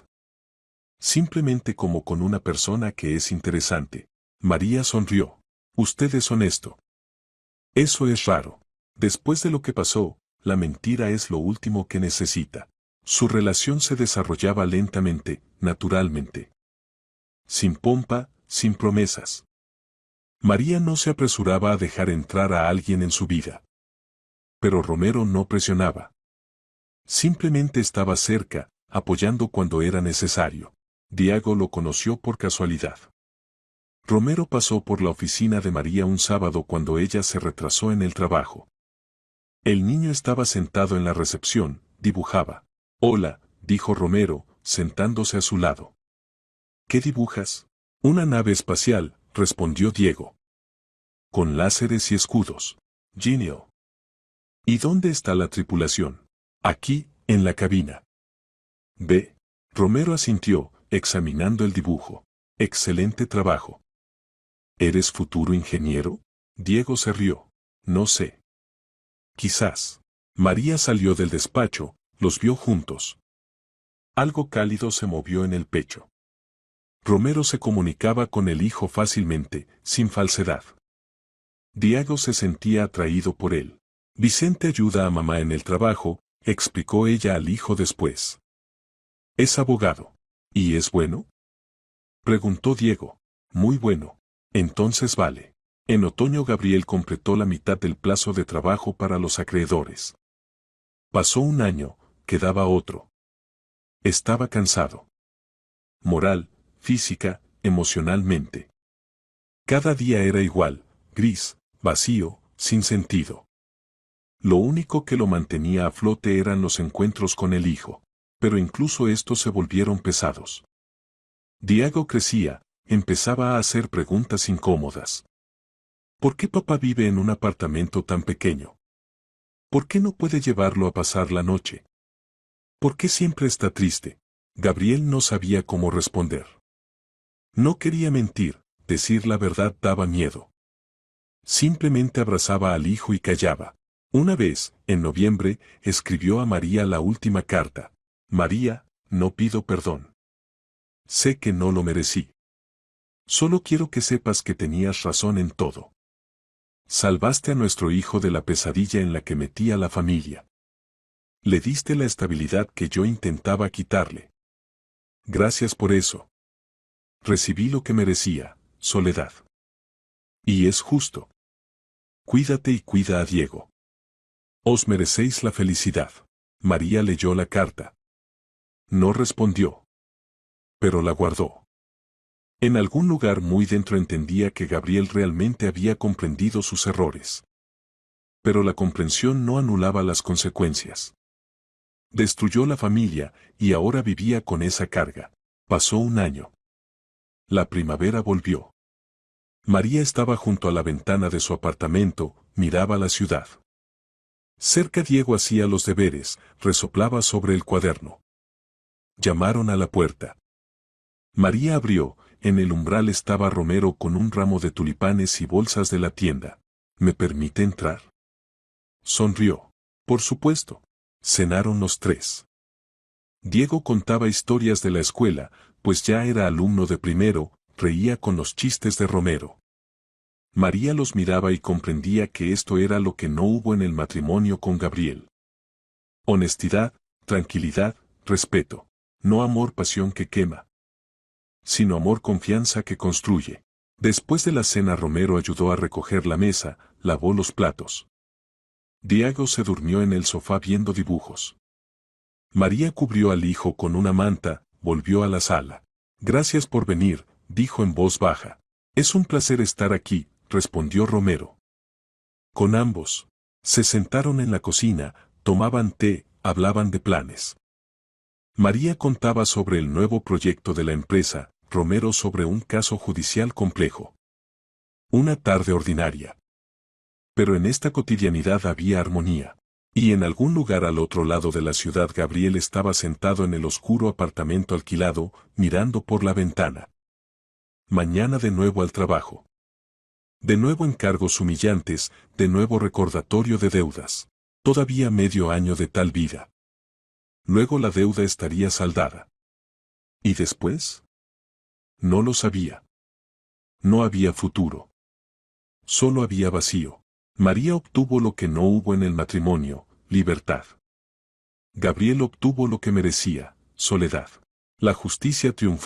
Simplemente como con una persona que es interesante. María sonrió. Usted es honesto. Eso es raro. Después de lo que pasó, la mentira es lo último que necesita. Su relación se desarrollaba lentamente, naturalmente. Sin pompa, sin promesas. María no se apresuraba a dejar entrar a alguien en su vida. Pero Romero no presionaba. Simplemente estaba cerca, apoyando cuando era necesario. Diego lo conoció por casualidad. Romero pasó por la oficina de María un sábado cuando ella se retrasó en el trabajo. El niño estaba sentado en la recepción, dibujaba. Hola, dijo Romero, sentándose a su lado. ¿Qué dibujas? Una nave espacial, respondió Diego. Con láseres y escudos. Genial. ¿Y dónde está la tripulación? Aquí, en la cabina. Ve. Romero asintió, examinando el dibujo. Excelente trabajo. ¿Eres futuro ingeniero? Diego se rió. No sé. Quizás. María salió del despacho, los vio juntos. Algo cálido se movió en el pecho. Romero se comunicaba con el hijo fácilmente, sin falsedad. Diego se sentía atraído por él. Vicente ayuda a mamá en el trabajo, explicó ella al hijo después. Es abogado. ¿Y es bueno? Preguntó Diego. Muy bueno. Entonces vale. En otoño Gabriel completó la mitad del plazo de trabajo para los acreedores. Pasó un año, quedaba otro. Estaba cansado. Moral, física, emocionalmente. Cada día era igual, gris, vacío, sin sentido. Lo único que lo mantenía a flote eran los encuentros con el hijo, pero incluso estos se volvieron pesados. Diego crecía, empezaba a hacer preguntas incómodas. ¿Por qué papá vive en un apartamento tan pequeño? ¿Por qué no puede llevarlo a pasar la noche? ¿Por qué siempre está triste? Gabriel no sabía cómo responder. No quería mentir, decir la verdad daba miedo. Simplemente abrazaba al hijo y callaba. Una vez, en noviembre, escribió a María la última carta. María, no pido perdón. Sé que no lo merecí. Solo quiero que sepas que tenías razón en todo. Salvaste a nuestro hijo de la pesadilla en la que metía la familia. Le diste la estabilidad que yo intentaba quitarle. Gracias por eso. Recibí lo que merecía, Soledad. Y es justo. Cuídate y cuida a Diego. Os merecéis la felicidad. María leyó la carta. No respondió. Pero la guardó. En algún lugar muy dentro entendía que Gabriel realmente había comprendido sus errores. Pero la comprensión no anulaba las consecuencias. Destruyó la familia, y ahora vivía con esa carga. Pasó un año. La primavera volvió. María estaba junto a la ventana de su apartamento, miraba la ciudad. Cerca Diego hacía los deberes, resoplaba sobre el cuaderno. Llamaron a la puerta. María abrió, en el umbral estaba Romero con un ramo de tulipanes y bolsas de la tienda. ¿Me permite entrar? Sonrió. Por supuesto. Cenaron los tres. Diego contaba historias de la escuela, pues ya era alumno de primero, reía con los chistes de Romero. María los miraba y comprendía que esto era lo que no hubo en el matrimonio con Gabriel. Honestidad, tranquilidad, respeto. No amor pasión que quema, sino amor confianza que construye. Después de la cena Romero ayudó a recoger la mesa, lavó los platos. Diego se durmió en el sofá viendo dibujos. María cubrió al hijo con una manta, volvió a la sala. Gracias por venir, dijo en voz baja. Es un placer estar aquí, respondió Romero. Con ambos. Se sentaron en la cocina, tomaban té, hablaban de planes. María contaba sobre el nuevo proyecto de la empresa, Romero sobre un caso judicial complejo. Una tarde ordinaria. Pero en esta cotidianidad había armonía. Y en algún lugar al otro lado de la ciudad Gabriel estaba sentado en el oscuro apartamento alquilado, mirando por la ventana. Mañana de nuevo al trabajo. De nuevo encargos humillantes, de nuevo recordatorio de deudas. Todavía medio año de tal vida. Luego la deuda estaría saldada. ¿Y después? No lo sabía. No había futuro. Solo había vacío. María obtuvo lo que no hubo en el matrimonio, libertad. Gabriel obtuvo lo que merecía, soledad. La justicia triunfó.